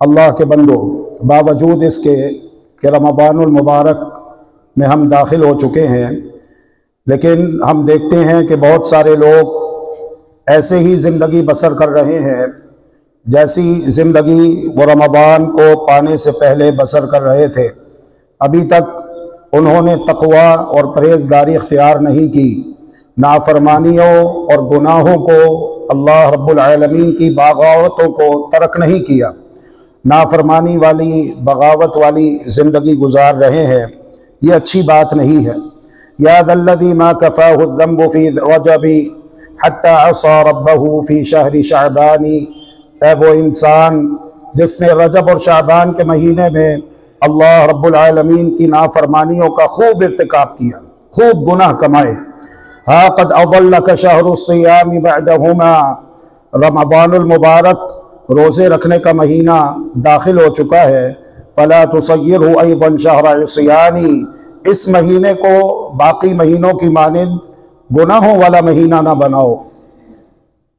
अल्लाह के बंदो, बावजूद इसके कि रमज़ानुल मुबारक में हम दाखिल हो चुके हैं, लेकिन हम देखते हैं कि बहुत सारे लोग ऐसे ही ज़िंदगी बसर कर रहे हैं जैसी ज़िंदगी वो रमज़ान को पाने से पहले बसर कर रहे थे। अभी तक उन्होंने तक़वा और परहेज़गारी इख्तियार नहीं की, नाफरमानियों और गुनाहों को, अल्लाह रब्बुल आलमीन की बगावतों को तर्क नहीं किया, नाफरमानी वाली बगावत वाली ज़िंदगी गुजार रहे हैं। ये अच्छी बात नहीं है। या ज़ल्लज़ी मा कफ़ाहु ज़ंबु फ़ी रजबी हत्ता असा रब्बहु फ़ी शहरी शअबानी। है वो इंसान जिसने रजब और शाबान के महीने में अल्लाह रब्बुल आलमीन की नाफरमानियों का खूब इर्तिकाब किया, खूब गुनाह कमाए। हा क़द अज़ल्लक शहरुस्सियामी बअदहुमा। रमज़ानुल मुबारक रोज़े रखने का महीना दाखिल हो चुका है। फ़ला तुसय्यिरहु अयज़न शहर इस्यानी। इस महीने को बाकी महीनों की मानिंद गुनाहों वाला महीना ना बनाओ।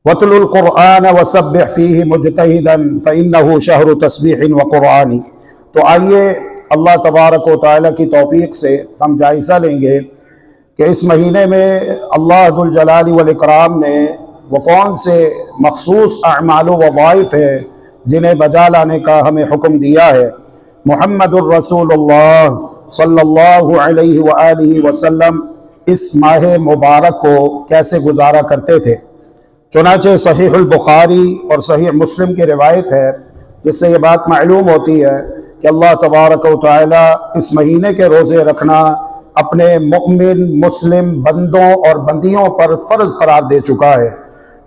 वतलुल कुरआन वसब्बिह फीही मुजतहिदन फ़इन्नहु शहरु तस्बीहिन व कुरआनी। तो आइए अल्लाह तबारक व तआला की तौफीक से हम जायज़ा लेंगे कि इस महीने में अल्लाह दुल जलाली वल इकराम ने वो कौन से मखसूस अमाल व वज़ाइफ है जिन्हें बजा लाने का हमें हुक्म दिया है। मुहम्मदुर रसूलुल्लाह सल्लल्लाहु अलैहि व आलिहि वसल्लम इस माह मुबारक को कैसे गुजारा करते थे। चुनाचे सहीहुल बुखारी और सहीह मुस्लिम की रिवायत है, जिससे ये बात मालूम होती है कि अल्लाह तबारक व तआला इस महीने के रोज़े रखना अपने मुमिन मुस्लिम बंदों और बंदियों पर फ़र्ज़ करार दे चुका है।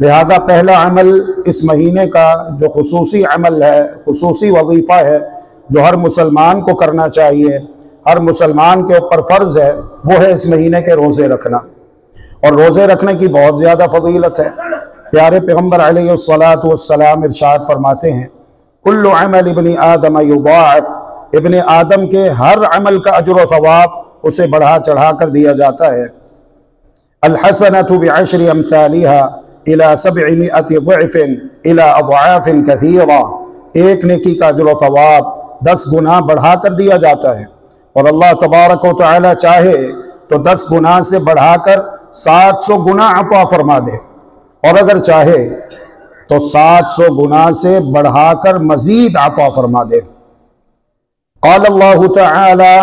लिहाजा पहला अमल इस महीने का जो खुसूसी अमल है, खुसूसी वजीफ़ा है, जो हर मुसलमान को करना चाहिए, हर मुसलमान के ऊपर फ़र्ज़ है, वो है इस महीने के रोज़े रखना। और रोज़े रखने की बहुत ज़्यादा फ़जीलत है। प्यारे पैगम्बर अलैहिस्सलातु वस्सलाम इरशाद फरमाते हैं, कुल्लु अमल इब्न आदम युदाअफ़, इब्न आदम के हर अमल का अजर व सवाब उसे बढ़ा चढ़ा कर दिया जाता है। अल हसनतु बिअश्रि अम्सालिहा इला सबइमिअति ज़िअफ़िन इला अज़आफ़िन कसीरा, एक नेकी का अजर व सवाब 10 गुना बढ़ा कर दिया जाता है। और अल्लाह तबारक व तआला चाहे तो 10 गुना से बढ़ाकर 700 गुना अता फरमा दे, और अगर चाहे तो 700 गुना से बढ़ाकर मजीद अता फरमा दे। क़ाल अल्लाहु तआला,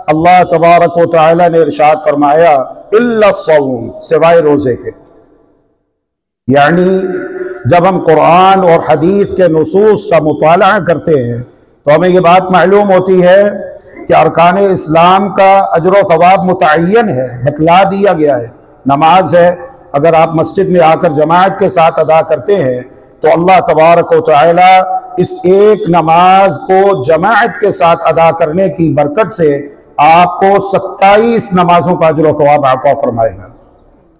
अल्लाह तबारक व तआला ने इरशाद फरमाया, इल्ला सौम, सिवाय रोजे के। यानी जब हम कुरान और हदीस के नुसूस का मुताला करते हैं तो हमें ये बात मालूम होती है कि अरकान इस्लाम का अजर व सवाब मुतय्यन है, बतला दिया गया है। नमाज है, अगर आप मस्जिद में आकर जमात के साथ अदा करते हैं तो अल्लाह तबारक व तआला इस एक नमाज को जमात के साथ अदा करने की बरकत से आपको 27 नमाजों का अजर व सवाब अता फरमाएगा।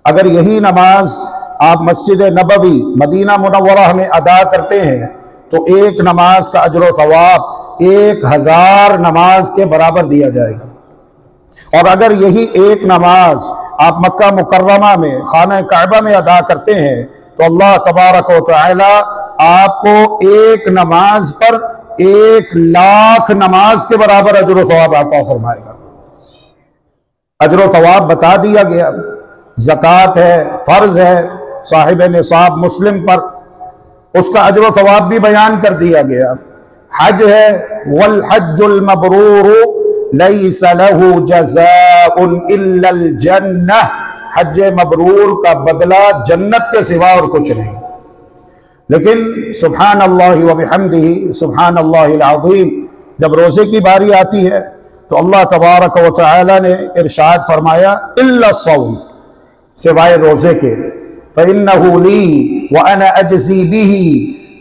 अगर यही नमाज आप मस्जिद नबवी मदीना मुनव्वरा में अदा करते हैं तो एक नमाज का अजर व सवाब 1000 नमाज के बराबर दिया जाएगा। और अगर यही एक नमाज आप मक्का मुकर्रमा में खाना काबा में अदा करते हैं तो अल्लाह तबारक व तआला आपको एक नमाज पर 1,00,000 नमाज के बराबर अजर व सवाब अता फरमाएगा। अजर व सवाब बता दिया गया। ज़कात है, फ़र्ज है साहिब निसाब मुस्लिम पर, उसका अजर व सवाब भी बयान कर दिया गया। हज है, वल हज्जुल मबरूर लैसा लहू जज़ाउन इल्लल जन्नह, हज मबरूर का बदला जन्नत के सिवा और कुछ नहीं। लेकिन सुभान अल्लाह व बिहम्दिही सुभान अल्लाहिल अज़ीम, जब रोज़े की बारी आती है तो अल्लाह तबारक व तआला ने इरशाद फरमाया, इल्ला सौम, सिवाय रोज़े के। फ़इन्नहु ली व अना अजज़ी बिही,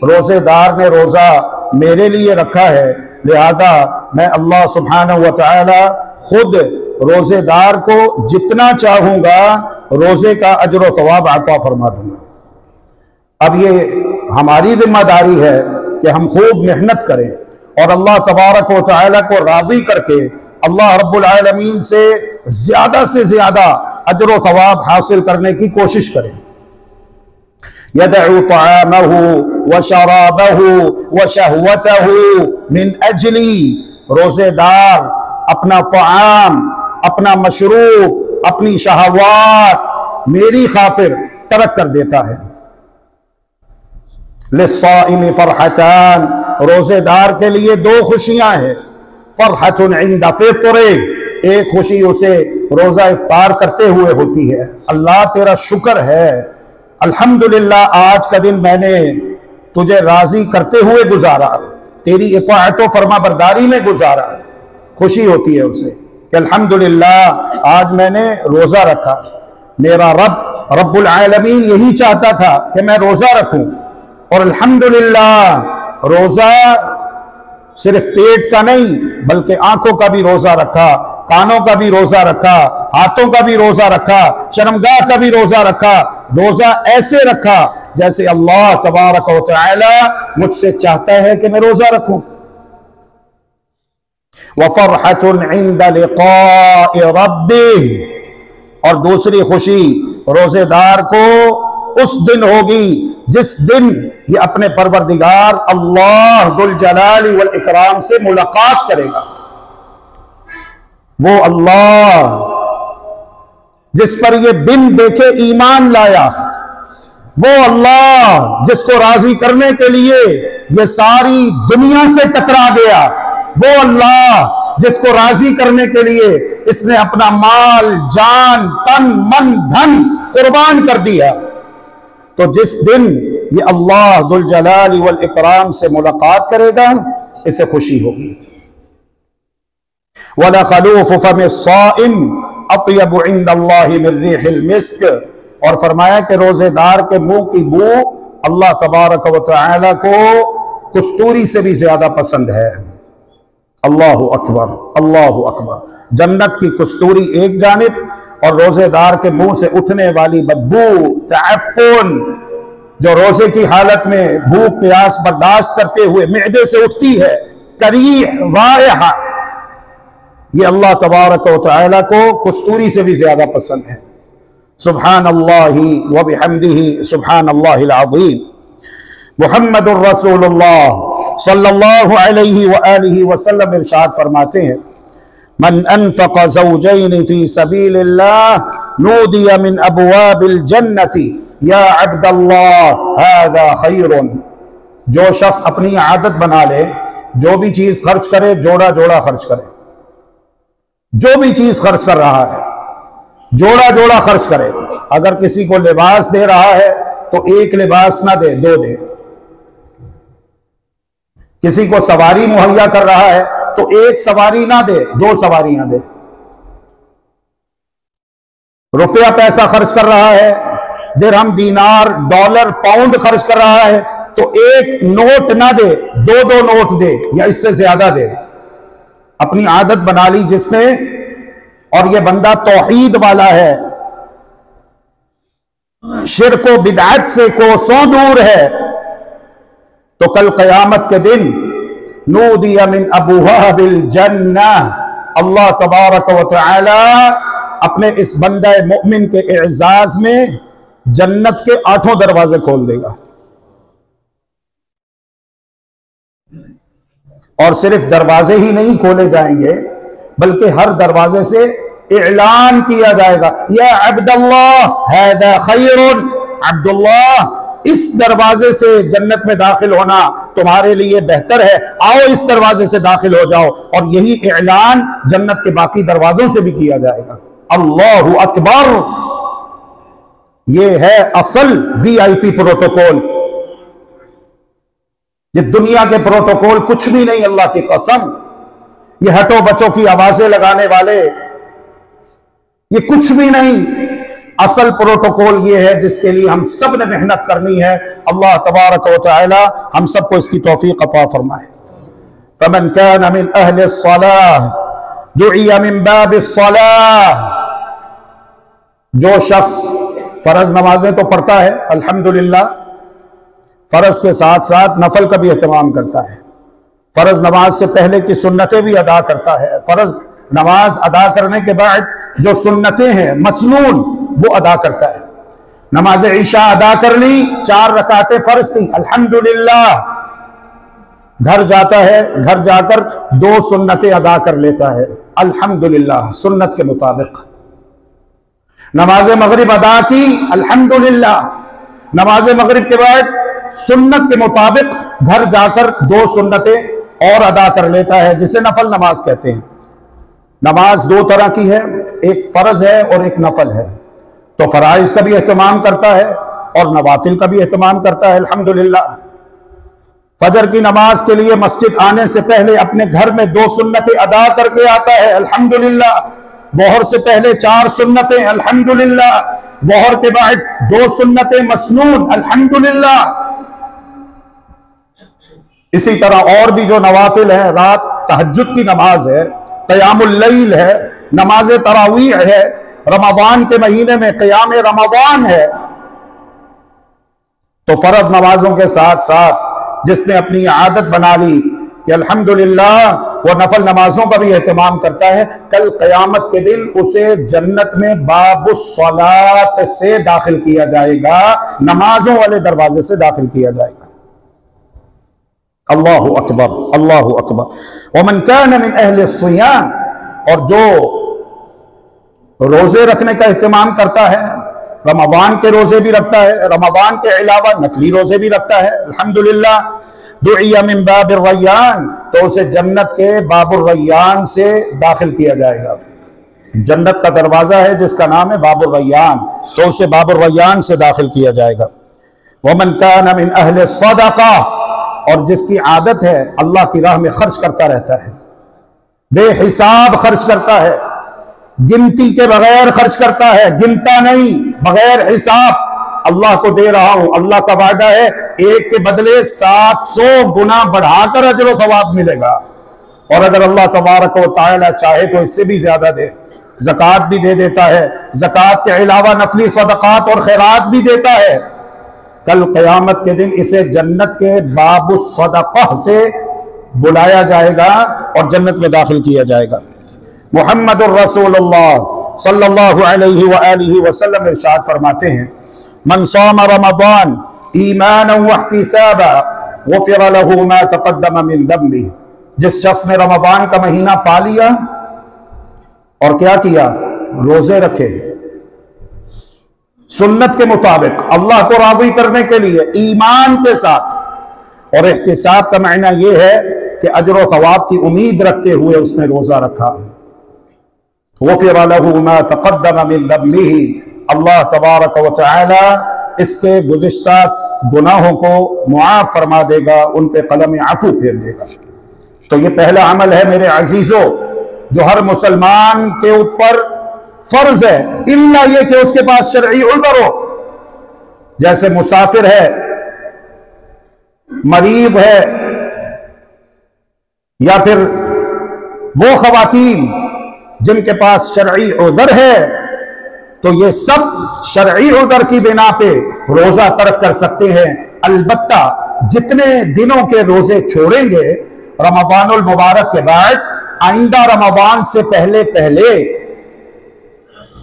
रोज़ेदार ने रोज़ा मेरे लिए रखा है, लिहाजा मैं अल्लाह सुब्हानहु व तआला खुद रोज़ेदार को जितना चाहूँगा रोज़े का अजर व सवाब अता फरमा दूँगा। अब ये हमारी जिम्मेदारी है कि हम खूब मेहनत करें और अल्लाह तबारक व तआला को राज़ी करके अल्लाह रब्बुल आलमीन से ज़्यादा अजर व सवाब हासिल करने की कोशिश करें। यदउ तआमहु व शराबहु व शहवतहु मिन अजली, रोज़ेदार अपना तआम, अपना मशरूब, अपनी शहवात मेरी खातिर तरक कर देता है। लिस्साइम फरहतान, रोज़ेदार के लिए 2 खुशियां हैं। फरहतुन इंद फित्रे, एक खुशी उसे रोज़ा इफ्तार करते हुए होती है, अल्लाह तेरा शुक्र है, अल्हम्दुलिल्लाह आज का दिन मैंने तुझे राजी करते हुए गुजारा, तेरी इताअत व फरमाबरदारी में गुजारा। खुशी होती है उसे कि अल्हम्दुलिल्लाह आज मैंने रोज़ा रखा, मेरा रब रब्बुल आलमीन यही चाहता था कि मैं रोज़ा रखूं, और अल्हम्दुलिल्लाह रोज़ा सिर्फ पेट का नहीं बल्कि आंखों का भी रोज़ा रखा, कानों का भी रोज़ा रखा, हाथों का भी रोज़ा रखा, शर्मगाह का भी रोज़ा रखा। रोज़ा ऐसे रखा जैसे अल्लाह तबारक व तआला मुझसे चाहता है कि मैं रोज़ा रखूं। व फरहतुन इंद लिक़ाइ रब्बिह, और दूसरी खुशी रोज़ेदार को उस दिन होगी जिस दिन ये अपने परवरदिगार अल्लाह दुल जलाली वल इकराम से मुलाकात करेगा। वो अल्लाह जिस पर ये बिन देखे ईमान लाया, वो अल्लाह जिसको राजी करने के लिए ये सारी दुनिया से टकरा गया, वो अल्लाह जिसको राजी करने के लिए इसने अपना माल, जान, तन, मन, धन कुर्बान कर दिया। तो जिस दिन ये अल्लाह दुल जलाली वल इकराम से मुलाकात करेगा, इसे खुशी होगी। वला खलूफ फम साइम अत्यब इंदल्लाहि मिन रिहिल मिस्क, और फरमाया कि रोजेदार के मुंह की बू अल्लाह तबारक व तआला को कस्तूरी से भी ज्यादा पसंद है। अल्लाहु अकबर, अल्लाहु अकबर। जन्नत की कस्तूरी एक जानिब और रोजेदार के मुंह से उठने वाली बदबू तअफ्फुन, जो रोजे की हालत में भूख प्यास बर्दाश्त करते हुए मैदे से उठती है, करीह वायहा, ये अल्लाह तबारक व तआला को कस्तूरी से भी ज्यादा पसंद है। सुब्हान अल्लाहि व बिहम्दिही सुब्हान अल्लाहिल अज़ीम। मुहम्मदुर रसूलुल्लाह सल्लल्लाहु अलैहि व आलिहि वसल्लम इरशाद फरमाते हैं, मन अनफक़ ज़ौजैन फी सबीलिल्लाह नूदिया मिन अबवाबिल जन्नति या अब्दल्लाह हाज़ा खैरुन। जो शख्स अपनी आदत बना ले, जो भी चीज खर्च करे जोड़ा जोड़ा खर्च करे, जो भी चीज खर्च कर रहा है जोड़ा जोड़ा खर्च करे। अगर किसी को लिबास दे रहा है तो एक लिबास ना दे, दो दे। किसी को सवारी मुहैया कर रहा है तो एक सवारी ना दे, दो सवारियां दे। रुपया पैसा खर्च कर रहा है, दिरहम, दीनार, डॉलर, पाउंड खर्च कर रहा है तो एक नोट ना दे, दो दो नोट दे या इससे ज्यादा दे। अपनी आदत बना ली जिसने, और यह बंदा तौहीद वाला है, शिर्क व बिदअत से कोसों दूर है, तो कल क़यामत के दिन नूदिया मिन अबवाबिल जन्नह, अल्लाह तबारक व तआला अपने इस बंदा मोमिन के एजाज में जन्नत के 8 दरवाजे खोल देगा। और सिर्फ दरवाजे ही नहीं खोले जाएंगे, बल्कि हर दरवाजे से ऐलान किया जाएगा, या अब्दुल्लाह हाज़ा खैरुन, अब्दुल्लाह इस दरवाजे से जन्नत में दाखिल होना तुम्हारे लिए बेहतर है, आओ इस दरवाजे से दाखिल हो जाओ। और यही ऐलान जन्नत के बाकी दरवाजों से भी किया जाएगा। अल्लाहु अकबर। यह है असल वीआईपी प्रोटोकॉल। ये दुनिया के प्रोटोकॉल कुछ भी नहीं, अल्लाह की कसम। ये हटो बचों की आवाजें लगाने वाले, ये कुछ भी नहीं। असल प्रोटोकॉल ये है जिसके लिए हम सब ने मेहनत करनी है। अल्लाह तबारक व तआला हम सबको इसकी तौफीक अता फरमाए। फमन कान मिन अहले सलाह दुइया मिन बाबिस सलाह। जो शख्स फर्ज नमाजें तो पढ़ता है अल्हम्दुलिल्लाह, फर्ज के साथ साथ नफल का भी एहतमाम करता है, फर्ज नमाज से पहले की सुन्नतें भी अदा करता है, फर्ज नमाज अदा करने के बाद जो सुन्नतें हैं मसनून वो अदा करता है। नमाज ईशा अदा कर ली, 4 रकातें फर्ज थी, अल्हम्दुलिल्लाह। घर जाता है, घर जाकर 2 सुन्नतें अदा कर लेता है, अल्हम्दुलिल्लाह, सुन्नत के मुताबिक। नमाज मगरिब अदा की, अल्हम्दुलिल्लाह। नमाज मगरिब के बाद सुन्नत के मुताबिक घर जाकर 2 सुन्नतें और अदा कर लेता है, जिसे नफल नमाज कहते हैं। नमाज 2 तरह की है, एक फर्ज है और एक नफल है। तो फराइज का भी एहतमाम करता है और नवाफिल का भी एहतमाम करता है, अल्हम्दुलिल्लाह। फजर की नमाज के लिए मस्जिद आने से पहले अपने घर में 2 सुन्नतें अदा करके आता है, अल्हम्दुलिल्लाह। वोहर से पहले 4 सुन्नतें, अल्हम्दुलिल्लाह। वोहर के बाद 2 सुन्नतें मसनून, अल्हम्दुलिल्लाह। इसी तरह और भी जो नवाफिल है, रात तहज्जुद की नमाज है, क़यामुल लैल है, नमाज तरावीह है, रमज़ान के महीने में क़याम रमज़ान है। तो फर्ज नमाजों के साथ साथ जिसने अपनी आदत बना ली कि अल्हम्दुलिल्लाह वो नफल नमाजों का भी एहतमाम करता है, कल क़यामत के दिन उसे जन्नत में बाबुस्सलात से दाखिल किया जाएगा, नमाजों वाले दरवाजे से दाखिल किया जाएगा। अल्लाहु अकबर, अल्लाहु अकबर। वमन कान मिन अहले सियाम, और जो रोजे रखने का एहतमाम करता है, रमजान के रोजे भी रखता है, रमजान के अलावा नफली रोजे भी रखता है, अल्हम्दुलिल्लाह, दुइया मिन बाबिर रय्यान, तो उसे जन्नत के बाबुर रय्यान से दाखिल किया जाएगा। जन्नत का दरवाजा है जिसका नाम है बाबुर रय्यान, तो उसे बाबुर रय्यान से दाखिल किया जाएगा। वमन कान मिन अहले सदका, और जिसकी आदत है अल्लाह की राह में खर्च करता रहता है, बेहिसाब खर्च करता है, गिनती के बगैर खर्च करता है, गिनता नहीं, बगैर हिसाब, अल्लाह को दे रहा हूं, अल्लाह का वादा है एक के बदले 700 गुना बढ़ाकर अजर व सवाब मिलेगा, और अगर अल्लाह तबारक व तआला चाहे तो इससे भी ज्यादा दे। ज़कात भी दे देता है, ज़कात के अलावा नफली सदक़ात और खैरात भी देता है। कल क़यामत के दिन इसे जन्नत के बाबुस सदक़ह से बुलाया जाएगा और जन्नत में दाखिल किया जाएगा। मुहम्मदुर रसूलुल्लाह सल्लल्लाहु अलैहि व आलिहि वसल्लम इरशाद फरमाते हैं, मन साम रमज़ान ईमानन व इहतिसाबन गुफ़िर लहू मा तक़द्दम मिन ज़म्बिही, जिस शख्स ने रमज़ान का महीना पा लिया और क्या किया, रोजे रखे सुन्नत के मुताबिक, अल्लाह को राज़ी करने के लिए ईमान के साथ, और एहतिसाब का मायना यह है कि अजर व सवाब की उम्मीद रखते हुए उसने रोजा रखा, गुफ़िर लहू मा तक़द्दम मिन ज़म्बिही, अल्लाह तबारक व तआला इसके गुज़िश्ता गुनाहों को मुआफ़ फरमा देगा, उन पे कलम आफू फेर देगा। तो ये पहला अमल है मेरे अजीजों जो हर मुसलमान के ऊपर फर्ज है, इल्ला ये कि उसके पास शरई उज़्र हो, जैसे मुसाफिर है, मरीज है, या फिर वो ख़वातीन जिनके पास शरई उज़्र है, तो ये सब शरई उज़्र की बिना पे रोजा तर्क कर सकते हैं। अलबत्ता जितने दिनों के रोजे छोड़ेंगे रमज़ानुल मुबारक के बाद, आइंदा रमज़ान से पहले पहले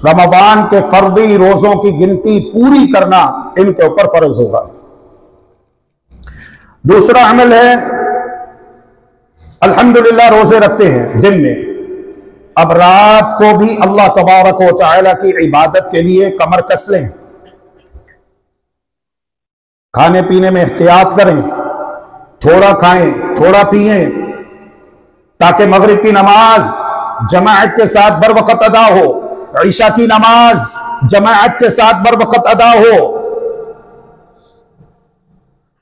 रमज़ान के फर्जी रोजों की गिनती पूरी करना इनके ऊपर फर्ज होगा। दूसरा अमल है, अल्हम्दुलिल्लाह रोजे रखते हैं दिन में, अब रात को भी अल्लाह तबारक व तआला की इबादत के लिए कमर कस लें, खाने पीने में एहतियात करें, थोड़ा खाएं थोड़ा पिएं, ताकि मगरिब की नमाज जमाअत के साथ बर वक्त अदा हो, ईशा की नमाज जमाअत के साथ बर वक्त अदा हो,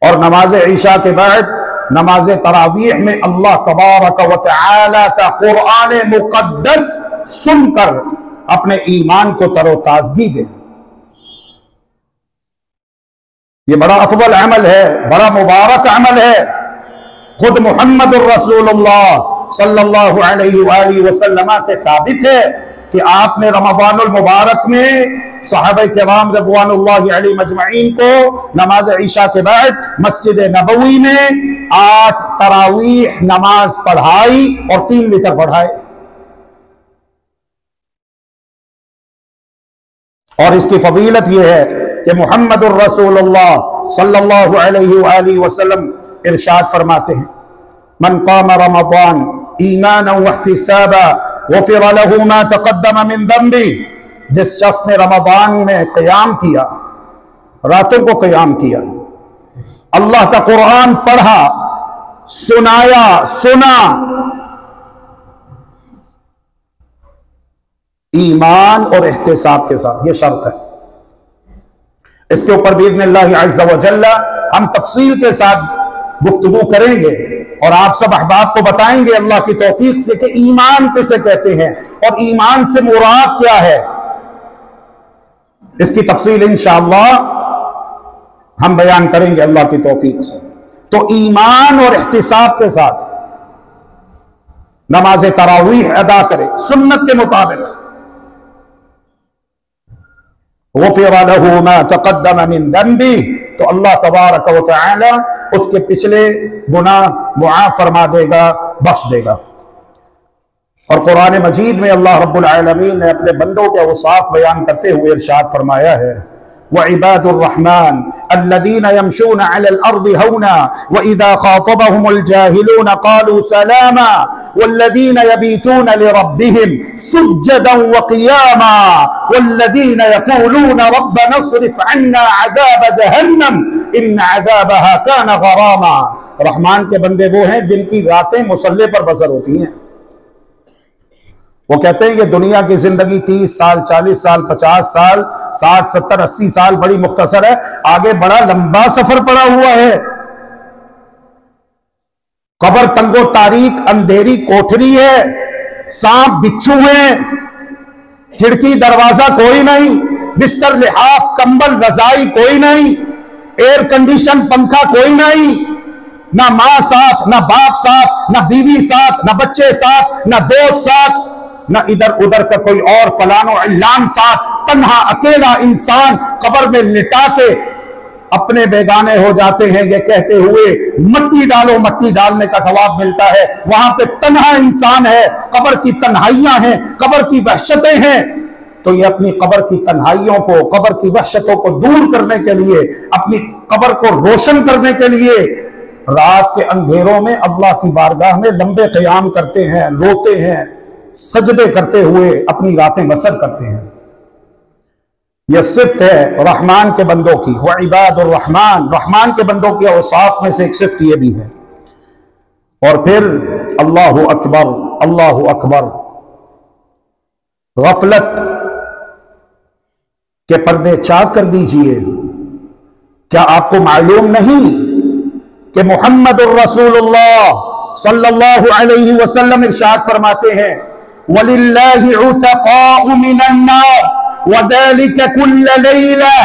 और नमाज ईशा के बाद नमाज तरावीह में अल्लाह तबारक व तआला का कुरान मुकद्दस सुनकर अपने ईमान को तरोताजगी दे। ये बड़ा अफजल अमल है, बड़ा मुबारक अमल है। खुद मुहम्मदुर रसूलुल्लाह सल्लल्लाहु अलैहि वसल्लम से साबित है कि आपने रमज़ानुल मुबारक में सहाबा किराम रिज़वानुल्लाहि अलैहिम अजमईन को नमाज ईशा के बाद मस्जिद नबवी में 8 तरावीह नमाज पढ़ाई और 3 वितर पढ़ाए। और इसकी फजीलत यह है कि मुहम्मदुर रसूलुल्लाह सल्लल्लाहु अलैहि वसल्लम इरशाद फरमाते हैं, मन क़ाम रमज़ान ईमानन व इहतिसाबन गुफ़िर लहू मा तक़द्दम मिन ज़म्बिही, जिस शख्स ने रमज़ान में क़याम किया, रातों को क़याम किया, अल्लाह का कुरान पढ़ा, सुनाया, सुना, ईमान और एहतिसाब के साथ, यह शर्त है। इसके ऊपर बिइज़्निल्लाहि अज़्ज़ा व जल्ला हम तफसील के साथ गुफ्तगू करेंगे और आप सब अहबाब को बताएंगे अल्लाह की तौफीक से कि ईमान किसे कहते हैं और ईमान से मुराद क्या है। इसकी तफसील इंशाअल्लाह हम बयान करेंगे अल्लाह की तौफीक से। तो ईमान और एहतिसाब के साथ नमाज तरावीह अदा करें सुन्नत के मुताबिक, गुफ़िर लहू मा तक़द्दम मिन ज़म्बिही, तो अल्लाह तबारक व तआला उसके पिछले गुनाह मुआफ़ फरमा देगा, बख्श देगा। और कुरान मजीद में अल्लाह रब्बुल आलमीन ने अपने बंदों के औसाफ बयान करते हुए इरशाद फरमाया है, व इबादुर रहमान अल्लज़ीना यमशूना अलल अर्ज़ि हौना व इज़ा ख़ातबहुमुल जाहिलून क़ालू सलामा वल्लज़ीना यबीतूना लिरब्बिहिम सुज्जदन व क़ियामा वल्लज़ीना यक़ूलूना रब्बना अस्रिफ़ अन्ना अज़ाब जहन्नम इन्न अज़ाबहा कान गरामा। रहमान के बंदे वो हैं जिनकी रातें मुसल्ले पर बसर होती हैं। वो कहते हैं कि दुनिया की जिंदगी 30 साल, 40 साल, 50 साल, 60, 70, 80 साल बड़ी मुख्तसर है, आगे बड़ा लंबा सफर पड़ा हुआ है। कब्र तंगो तारीक अंधेरी कोठरी है, सांप बिच्छू हैं, खिड़की दरवाजा कोई नहीं, बिस्तर लिहाफ कंबल रजाई कोई नहीं, एयर कंडीशन पंखा कोई नहीं, ना मां साथ, ना बाप साथ, ना बीवी साथ, ना बच्चे साथ, ना दोस्त साथ, ना इधर उधर का कोई और फलानो इल्लान साथ, तन्हा अकेला इंसान कब्र में लिटा के अपने बेगाने हो जाते हैं ये कहते हुए मट्टी डालो, मट्टी डालने का सवाब मिलता है। वहां पे तन्हा इंसान है, कब्र की तन्हाइयां हैं, कब्र की वहशतें हैं। तो ये अपनी कब्र की तन्हाइयों को, कब्र की वहशतों को दूर करने के लिए, अपनी कब्र को रोशन करने के लिए रात के अंधेरों में अल्लाह की बारगाह में लंबे क़याम करते हैं, रोते हैं, सजदे करते हुए अपनी रातें बसर करते हैं। यह सिफ्त है रहमान के बंदों की। व इबादुर रहमान, रहमान के बंदों की औसाफ में से एक सिफ्त यह भी है। और फिर अल्लाहु अकबर, अल्लाहु अकबर। गफलत के पर्दे चाक कर दीजिए। क्या आपको मालूम नहीं कि मुहम्मदुर रसूलुल्लाह सल्लल्लाहु अलैहि वसल्लम इरशाद फरमाते हैं वलिल्लाहि उतक़ाउ मिनन नार व ज़ालिका कुल्ल लैला।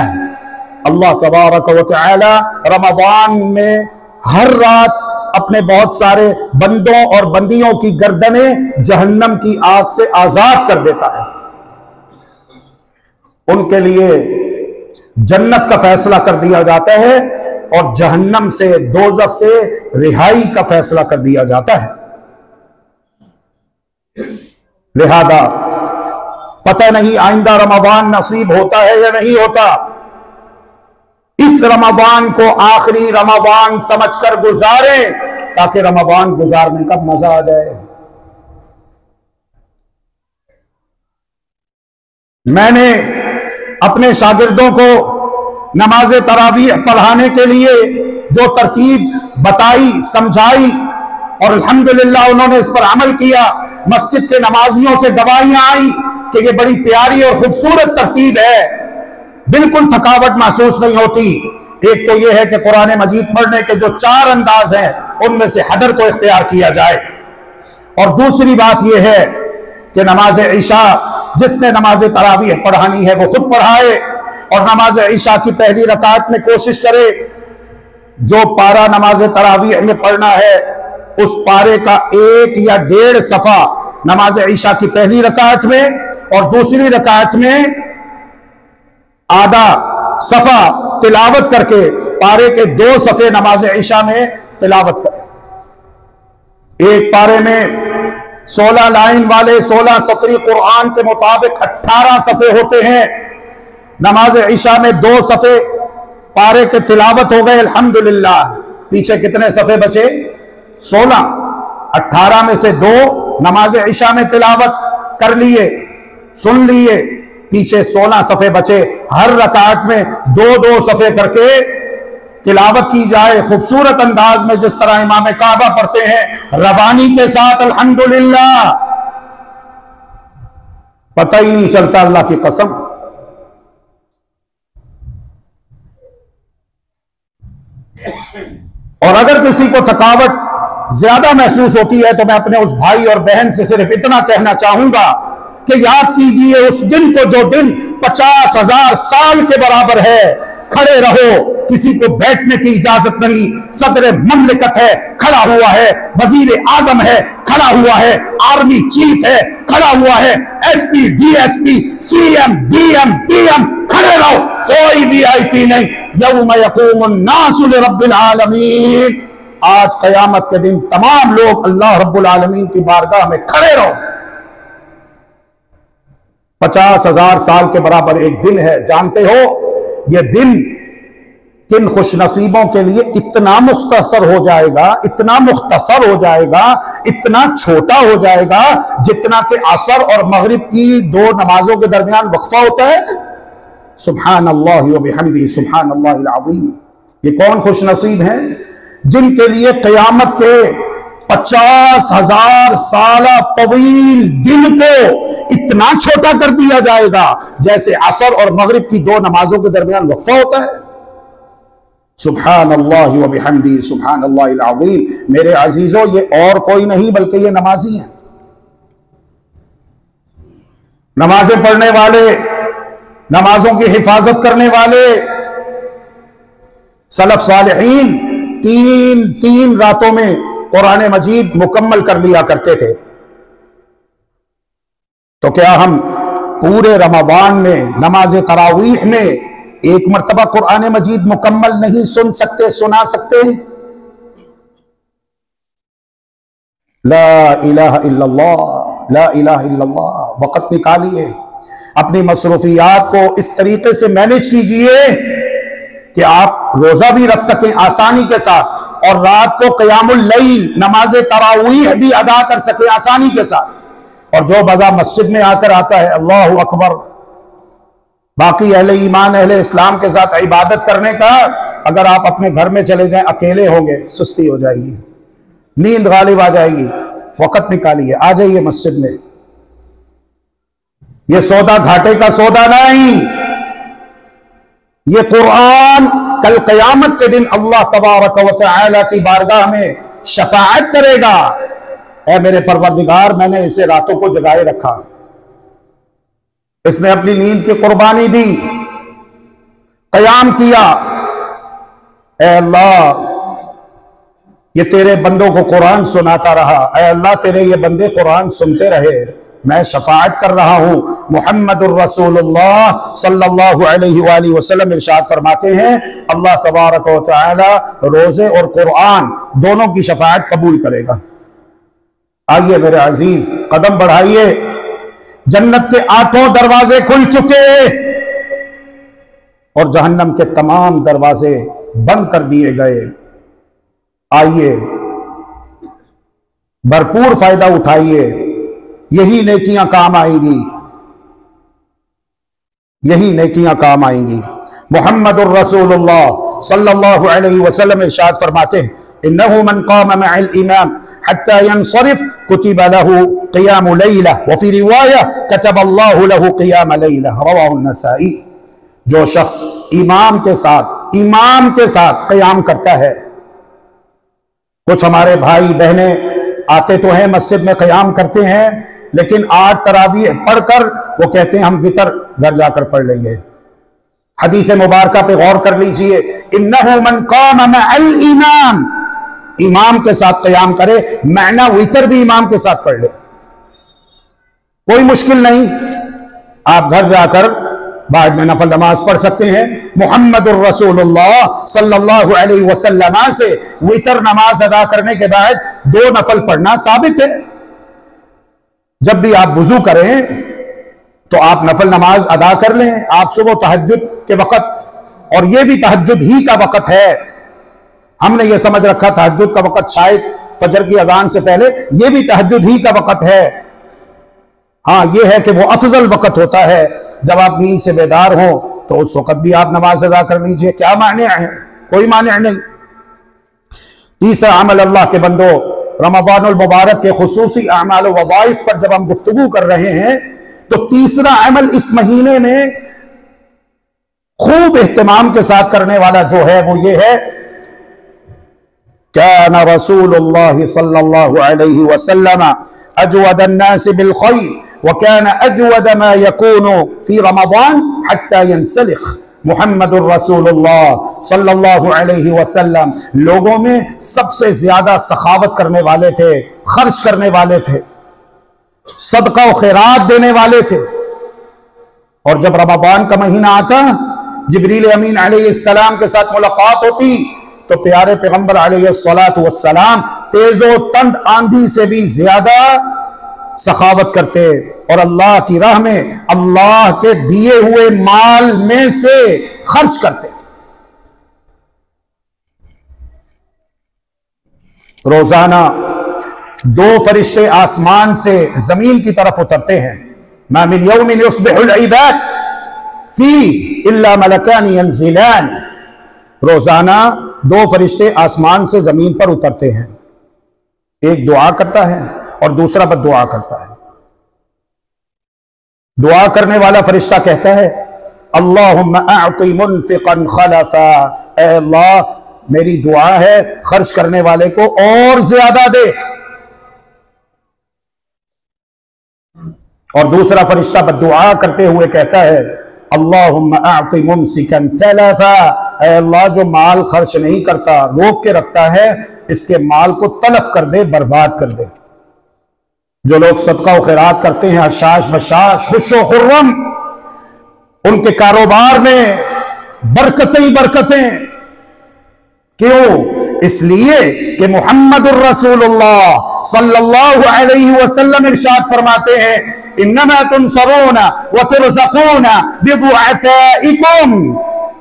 अल्लाह तबारक व तआला रमजान में हर रात अपने बहुत सारे बंदों और बंदियों की गर्दनें जहन्नम की आग से आजाद कर देता है। उनके लिए जन्नत का फैसला कर दिया जाता है और जहन्नम से, दोज़ख से रिहाई का फैसला कर दिया जाता है। लिहाजा पता नहीं आइंदा रमजान नसीब होता है या नहीं होता। इस रमजान को आखिरी रमजान समझकर गुजारें ताकि रमजान गुजारने का मजा आ जाए। मैंने अपने शागिर्दों को नमाज तरावीह पढ़ाने के लिए जो तरकीब बताई, समझाई और अल्हम्दुलिल्लाह उन्होंने इस पर अमल किया। मस्जिद के नमाजियों से गवाहियां आई कि ये बड़ी प्यारी और खूबसूरत तरतीब है, बिल्कुल थकावट महसूस नहीं होती। एक तो यह है कि कुरान मजीद पढ़ने के जो 4 अंदाज हैं उनमें से हदर को इख्तियार किया जाए। और दूसरी बात यह है कि नमाज ईशा, जिसने नमाज तरावीह पढ़ानी है वो खुद पढ़ाए और नमाज ईशा की पहली रकात में कोशिश करे जो पारा नमाज तरावीह में पढ़ना है उस पारे का 1 या 1.5 सफा नमाज ईशा की पहली रकात में और दूसरी रकात में आधा सफा तिलावत करके पारे के 2 सफे नमाज ईशा में तिलावत करें। एक पारे में 16 लाइन वाले 16 सतरी कुरान के मुताबिक 18 सफे होते हैं। नमाज ईशा में 2 सफे पारे के तिलावत हो गए अल्हम्दुलिल्लाह। पीछे कितने सफे बचे? 16। 18 में से 2 नमाज ईशा में तिलावत कर लिए, सुन लिए, पीछे 16 सफे बचे। हर रकात में 2-2 सफे करके तिलावत की जाए खूबसूरत अंदाज में, जिस तरह इमाम काबा पढ़ते हैं रवानी के साथ अल्हम्दुलिल्लाह। पता ही नहीं चलता, अल्लाह की कसम। और अगर किसी को थकावट ज्यादा महसूस होती है तो मैं अपने उस भाई और बहन से सिर्फ इतना कहना चाहूंगा कि याद कीजिए उस दिन को जो दिन 50,000 साल के बराबर है। खड़े रहो, किसी को बैठने की इजाजत नहीं। सदर ममलिकत है, खड़ा हुआ है। वजीर आजम है, खड़ा हुआ है। आर्मी चीफ है, खड़ा हुआ है। SP, DSP, CM, DM, PM, खड़े रहो, कोई वीआईपी नहीं। यौम यक़ूमुन नासु लिरब्बिल आलमीन। आज कयामत के दिन तमाम लोग अल्लाह रब्बुल आलमीन की बारगाह में खड़े रहो। 50,000 साल के बराबर एक दिन है। जानते हो ये दिन किन खुशनसीबों के लिए इतना मुख्तसर हो जाएगा, इतना मुख्तसर हो जाएगा, इतना छोटा हो जाएगा जितना कि असर और मगरिब की 2 नमाजों के दरमियान वक्फा होता है। सुभान अल्लाह व बिहम्दिही सुभान अल्लाहिल अज़ीम। ये कौन खुशनसीब हैं जिनके लिए क़यामत के 50,000 साल तवील दिन को इतना छोटा कर दिया जाएगा जैसे असर और मगरिब की 2 नमाजों के दरमियान वक्फा होता है। सुभान अल्लाह व बिहम्दिही सुभान अल्लाहिल अज़ीम। मेरे अजीजों, ये और कोई नहीं बल्कि ये नमाजी हैं, नमाजें पढ़ने वाले, नमाजों की हिफाजत करने वाले। सलफ सालिहीन 3 रातों में कुरान मजीद मुकम्मल कर लिया करते थे। तो क्या हम पूरे रमज़ान में नमाज तरावीह में एक मर्तबा कुरान मजीद मुकम्मल नहीं सुन सकते, सुना सकते? ला इलाहा इल्लल्लाह, ला इलाहा इल्लल्लाह। वक़्त निकालिए, अपनी मसरूफियात को इस तरीके से मैनेज कीजिए कि आप रोजा भी रख सकें आसानी के साथ और रात को क़यामुल लैल नमाज तरावीह भी अदा कर सकें आसानी के साथ। और जो बजा मस्जिद में आकर आता है, अल्लाहु अकबर, बाकी अहले ईमान अहले इस्लाम के साथ इबादत करने का, अगर आप अपने घर में चले जाएं अकेले होंगे, सुस्ती हो जाएगी, नींद गालिब आ जाएगी। वक़्त निकालिए, आ जाइए मस्जिद में। ये सौदा घाटे का सौदा नहीं, ये कुरान कल क़यामत के दिन अल्लाह तबारक व तआला की बारगाह में शफाअत करेगा। ऐ मेरे परवरदिगार, मैंने इसे रातों को जगाए रखा, इसने अपनी नींद की कुर्बानी दी, क़याम किया। ऐ अल्लाह, ये तेरे बंदों को कुरान सुनाता रहा। ऐ अल्लाह, तेरे ये बंदे कुरान सुनते रहे, मैं शफाअत कर रहा हूं। मुहम्मदुर रसूलुल्लाह सल्लल्लाहु अलैहि वसल्लम इरशाद फरमाते हैं, अल्लाह तबारक व तआला रोजे और कुरान दोनों की शफाअत कबूल करेगा। आइए मेरे अजीज, कदम बढ़ाइए। जन्नत के 8 दरवाजे खुल चुके और जहन्नम के तमाम दरवाजे बंद कर दिए गए। आइए, भरपूर फायदा उठाइए, यही नेकियां काम आएंगी, यही नेकियां काम आएंगी। मुहम्मदुर रसूलुल्लाह सल्लल्लाहु अलैहि वसल्लम इरशाद फरमाते हैं, इन्नहु मन क़ाम मअल इमाम हत्ता यंसरिफ कुतिबा लहू क़ियाम लैला व फ़ी रिवाया कतबल्लाहु लहू क़ियाम लैला, रवाहु नसाई। जो शख्स इमाम के साथ क़याम करता है। कुछ हमारे भाई बहनें आते तो हैं मस्जिद में, क़याम करते हैं, लेकिन 8 तरावीह पढ़कर वो कहते हैं हम वितर घर जाकर पढ़ लेंगे। हदीस मुबारका पे गौर कर लीजिए, इन्नहु मन क़ाम मअल इमाम, इमाम के साथ क़याम करे, मैना वितर भी इमाम के साथ पढ़ ले, कोई मुश्किल नहीं। आप घर जाकर बाद में नफल नमाज पढ़ सकते हैं। मुहम्मदुर रसूलुल्लाह सल्लल्लाहु अलैहि वसल्लम से वितर नमाज अदा करने के बाद 2 नफल पढ़ना साबित है। जब भी आप वुजू करें तो आप नफल नमाज अदा कर लें। आप सुबह तहज्जुद के वक़्त, और यह भी तहज्जुद ही का वक़्त है, हमने यह समझ रखा तहज्जुद का वक़्त शायद फजर की अजान से पहले, यह भी तहज्जुद ही का वक़्त है। हाँ, यह है कि वो अफजल वक़्त होता है जब आप नींद से बेदार हो, तो उस वक़्त भी आप नमाज अदा कर लीजिए, क्या माने है, कोई माने नहीं। तीसरा अमल, अल्लाह के बंदो, रमज़ानुल मुबारक के खुसूसी अमाल व वज़ाइफ पर जब हम गुफ्तगू कर रहे हैं, तो तीसरा अमल इस महीने में खूब एहतमाम के साथ करने वाला जो है वो ये है, काना रसूलुल्लाह सल्लल्लाहु अलैहि वसल्लम अजवदन नास बिल खैर व काना अजवद मा यकूनु फी रमज़ान हत्ता यंसलिख। मुहम्मदुर रसूलुल्लाह सल्लल्लाहु अलैहि वसल्लम लोगों में सबसे ज्यादा सखावत करने वाले थे, खर्च करने वाले थे, सदका व खैरात देने वाले थे। और जब रमज़ान का महीना आता, जिब्रील अमीन अलैहिस्सलाम के साथ मुलाकात होती, तो प्यारे पैगंबर अलैहिस्सलातु वस्सलाम तेजो तंद आंधी से भी ज्यादा सखावत करते और अल्लाह की राह में अल्लाह के दिए हुए माल में से खर्च करते थे। रोजाना 2 फरिश्ते आसमान से जमीन की तरफ उतरते हैं। मा मिन यौमिन युस्बिहुल इबाद फी इल्ला मलकानी यंजिलान। रोजाना 2 फरिश्ते आसमान से जमीन पर उतरते हैं, एक दुआ करता है और दूसरा बद्दुआ करता है। दुआ करने वाला फरिश्ता कहता है अल्लाहुम्मा अअति मुनफिकन खलफा, ऐ अल्लाह मेरी दुआ है खर्च करने वाले को और ज्यादा दे। और दूसरा फरिश्ता बद्दुआ करते हुए कहता है अल्लाहुम्मा अअति मुमसिकन तलफा, ऐ अल्लाह जो माल खर्च नहीं करता, रोक के रखता है, इसके माल को तलफ कर दे, बर्बाद कर दे। जो लोग सदका व खैरात करते हैं हशाश बशाश खुशो खुर्रम, उनके कारोबार में बरकतें ही बरकतें। क्यों? इसलिए कि मुहम्मदुर रसूलुल्लाह सल्लल्लाहु अलैहि वसल्लम इरशाद फरमाते हैं इन्नमा तुनसरूना व तुरज़क़ूना बिदुआफ़ाइकुम,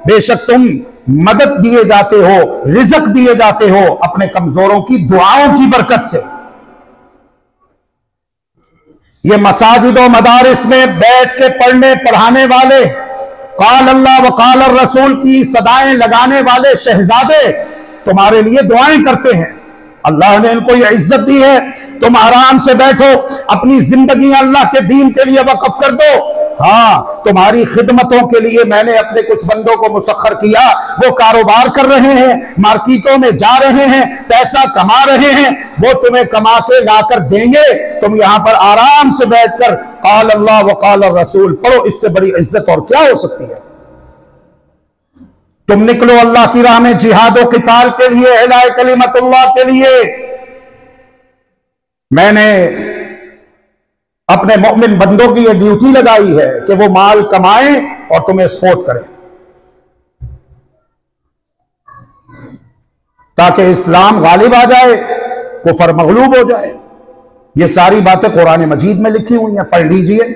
बेशक तुम मदद दिए जाते हो, रिज़्क़ दिए जाते हो अपने कमजोरों की दुआओं की बरकत से। ये मसाजिद और मदारिस में बैठ के पढ़ने पढ़ाने वाले, काल अल्लाह व काल रसूल की सदाएं लगाने वाले शहजादे तुम्हारे लिए दुआएं करते हैं। अल्लाह ने इनको ये इज्जत दी है, तुम आराम से बैठो, अपनी जिंदगी अल्लाह के दीन के लिए वक्फ कर दो। हाँ, तुम्हारी खिदमतों के लिए मैंने अपने कुछ बंदों को मुसख्खर किया, वो कारोबार कर रहे हैं, मार्केटों में जा रहे हैं, पैसा कमा रहे हैं, वो तुम्हें कमा के लाकर देंगे। तुम यहां पर आराम से बैठकर काल अल्लाह व काल रसूल पढ़ो, इससे बड़ी इज्जत और क्या हो सकती है। तुम निकलो अल्लाह की राह में जिहाद व क़िताल के लिए, इलाए कलिमतुल्लाह के लिए। मैंने अपने मोमिन बंदों की यह ड्यूटी लगाई है कि वो माल कमाएं और तुम्हें सपोर्ट करें, ताकि इस्लाम गालिब आ जाए, कुफर मगलूब हो जाए। ये सारी बातें कुरान मजीद में लिखी हुई हैं, पढ़ लीजिए।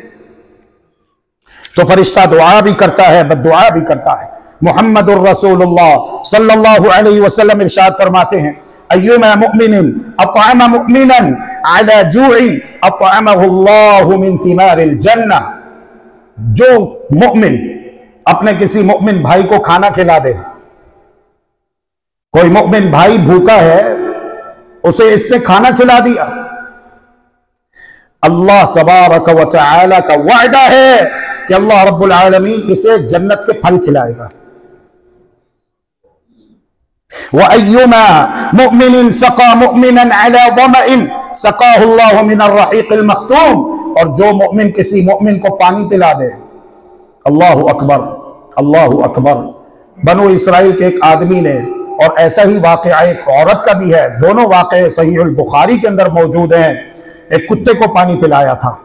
तो फरिश्ता दुआ भी करता है, बद्दुआ भी करता है। मुहम्मदुर रसूलुल्लाह सल्लल्लाहु अलैहि वसल्लम इरशाद फरमाते हैं अय्युमा मुमिनिन अतअमा मुमिनन अला जूइन अतअमहुल्लाहु मिन थिमारिल जन्नह, जो मुमिन अपने किसी मुमिन भाई को खाना खिला दे, कोई मुमिन भाई भूखा है, उसे इसने खाना खिला दिया, अल्लाह तबारक व तआला का वादा है कि अल्लाह रब्बुल आलमीन इसे जन्नत के फल खिलाएगा। व अय्युमा मुमिनिन सका मुमिनन अला ज़मइन सकाहुल्लाहु मिनर रहीक़िल मख्तूम, और जो मुमिन किसी मुमिन को पानी पिला दे, अल्लाहु अकबर अल्लाहु अकबर। बनु इसराइल के एक आदमी ने, और ऐसा ही वाक़या एक औरत का भी है, दोनों वाक़े सहीहुल बुखारी के अंदर मौजूद हैं, एक कुत्ते को पानी पिलाया था।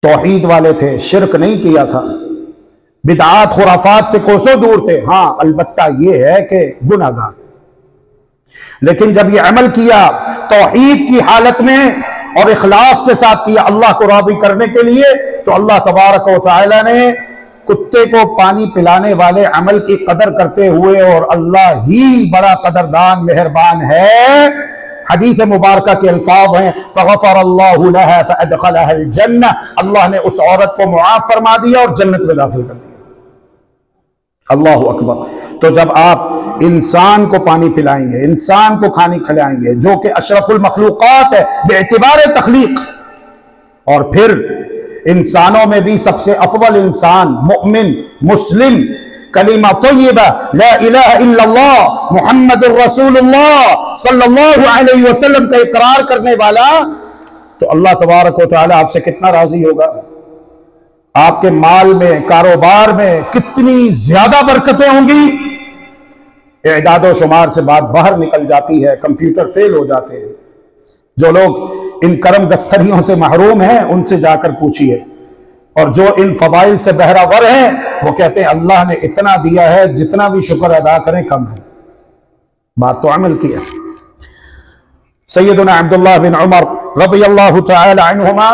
तौहीद वाले थे, शिरक नहीं किया था, बिदआत खुराफात से कोसों दूर थे। हाँ, अलबत्ता यह है कि गुनाहगार, लेकिन जब यह अमल किया तौहीद की हालत में और इखलास के साथ किया अल्लाह को राज़ी करने के लिए, तो अल्लाह तबारक व तआला ने कुत्ते को पानी पिलाने वाले अमल की कदर करते हुए, और अल्लाह ही बड़ा कदरदान मेहरबान है, हदीस मुबारका के अल्फाज हैं फ़ग़फ़रल्लाहु लहा फ़अदख़लहल जन्नह, अल्लाह ने उस औरत को मुआफ़ फरमा दिया और जन्नत में दाखिल कर दिया। अल्लाहु अकबर। तो जब आप इंसान को पानी पिलाएंगे, इंसान को खाने खिलाएंगे, जो कि अशरफुल मखलूक़ात है बेएतिबार तख्लीक, और फिर इंसानों में भी सबसे अफजल इंसान मुमिन मुस्लिम कलीमा तय्यबा ला इलाहा इल्लल्लाह मुहम्मदुर रसूलुल्लाह सल्लल्लाहु अलैहि वसल्लम का इकरार करने वाला, तो अल्लाह तबारक व तआला आपसे कितना राजी होगा। आपके माल में, कारोबार में कितनी ज्यादा बरकतें होंगी। इदादो शुमार से बात बाहर निकल जाती है, कंप्यूटर फेल हो जाते हैं। जो लोग इन करम गस्तरियों से महरूम हैं उनसे जाकर पूछिए, और जो इन फवाइल से बहरावर हैं वो कहते हैं अल्लाह ने इतना दिया है, जितना भी शुक्र अदा करें कम है। बात तो अमल की है। सैयदना अब्दुल्लाह बिन उमर रज़ियल्लाहु तआला अन्हुमा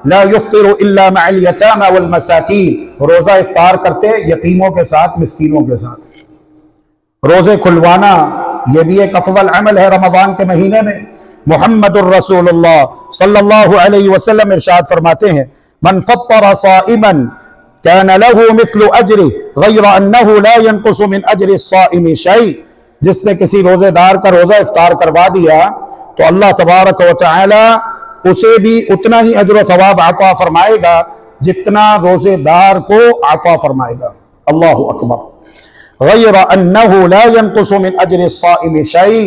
ला युफ्तिरु इल्ला मअल यतामा वल मसाकीन, रोजा इफ्तार करते यतीमों के साथ, मिस्कीनों के साथ। रोजे खुलवाना यह भी एक अफजल अमल है रमजान के महीने में। मुहम्मदुर रसूलुल्लाह सल्लल्लाहु अलैहि वसल्लम इरशाद फरमाते हैं, मन फत्तरा साइमन कान लहू मिस्लु अजरिही गैर अन्नहु ला यनकुसु मिन अजरि साइमी शै। जिसने किसी रोजेदार का रोजा इफ्तार करवा दिया तो अल्लाह तबारक व तआला उसे भी उतना ही अजर व सवाब अता फरमाएगा जितना रोजेदार को अता फरमाएगा। अल्लाहु अकबर। गैर अन्नहु ला यनकुसु मिन अजरि साइमी शै,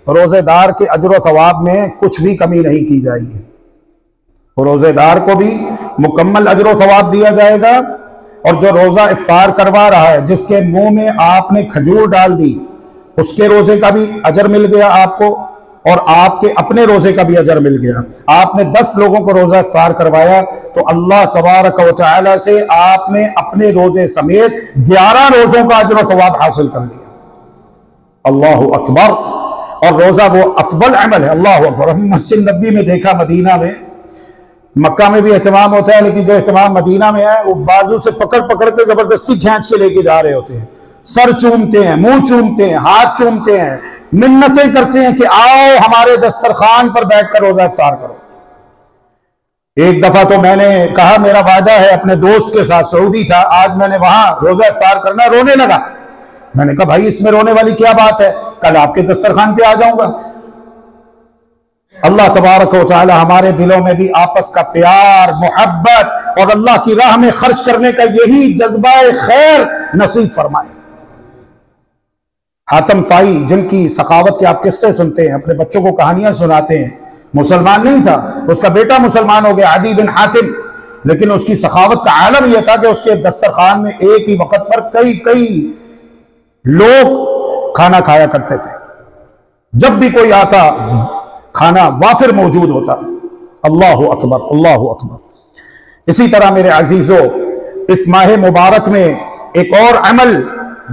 रोजेदार के अजर व सवाब में कुछ भी कमी नहीं की जाएगी। रोजेदार को भी मुकम्मल अजर व सवाब दिया जाएगा, और जो रोजा इफ्तार करवा रहा है, जिसके मुंह में आपने खजूर डाल दी, उसके रोजे का भी अजर मिल गया आपको, और आपके अपने रोजे का भी अजर मिल गया। आपने 10 लोगों को रोजा इफ्तार करवाया तो अल्लाह तबारक व तआला से आपने अपने रोजे समेत 11 रोजों का अजर व सवाब हासिल कर लिया। अल्लाहु अकबर। और रोजा वो अफजल अमल है। अल्लाहु अकबर। हम मस्जिद नबी में देखा, मदीना में, मक्का में भी एहतमाम होता है, लेकिन जो एहतमाम मदीना में है वो बाजू से पकड़ पकड़ के जबरदस्ती खींच के लेके जा रहे होते हैं। सर चूमते हैं, मुंह चूमते हैं, हाथ चूमते हैं, मिन्नतें करते हैं कि आओ हमारे दस्तरखान पर बैठकर रोजा इफ्तार करो। एक दफा तो मैंने कहा, मेरा वादा है अपने दोस्त के साथ, सऊदी था, आज मैंने वहां रोजा इफ्तार करना, रोने लगा। मैंने कहा भाई इसमें रोने वाली क्या बात है, कल आपके दस्तरखान पे आ जाऊंगा। अल्लाह तबारक व तआला हमारे दिलों में भी आपस का प्यार, मोहब्बत और अल्लाह की राह में खर्च करने का यही जज्बा खैर नसीब फरमाए। हातम ताई, जिनकी सखावत के आप किस्से सुनते हैं, अपने बच्चों को कहानियां सुनाते हैं, मुसलमान नहीं था, उसका बेटा मुसलमान हो गया, अदी बिन हातिम, लेकिन उसकी सखावत का आलम यह था कि उसके दस्तरखान में एक ही वक्त पर कई कई लोग खाना खाया करते थे। जब भी कोई आता खाना वाफिर मौजूद होता। अल्लाहु अकबर, अल्लाहु अकबर। इसी तरह मेरे अजीजों, इस माह मुबारक में एक और अमल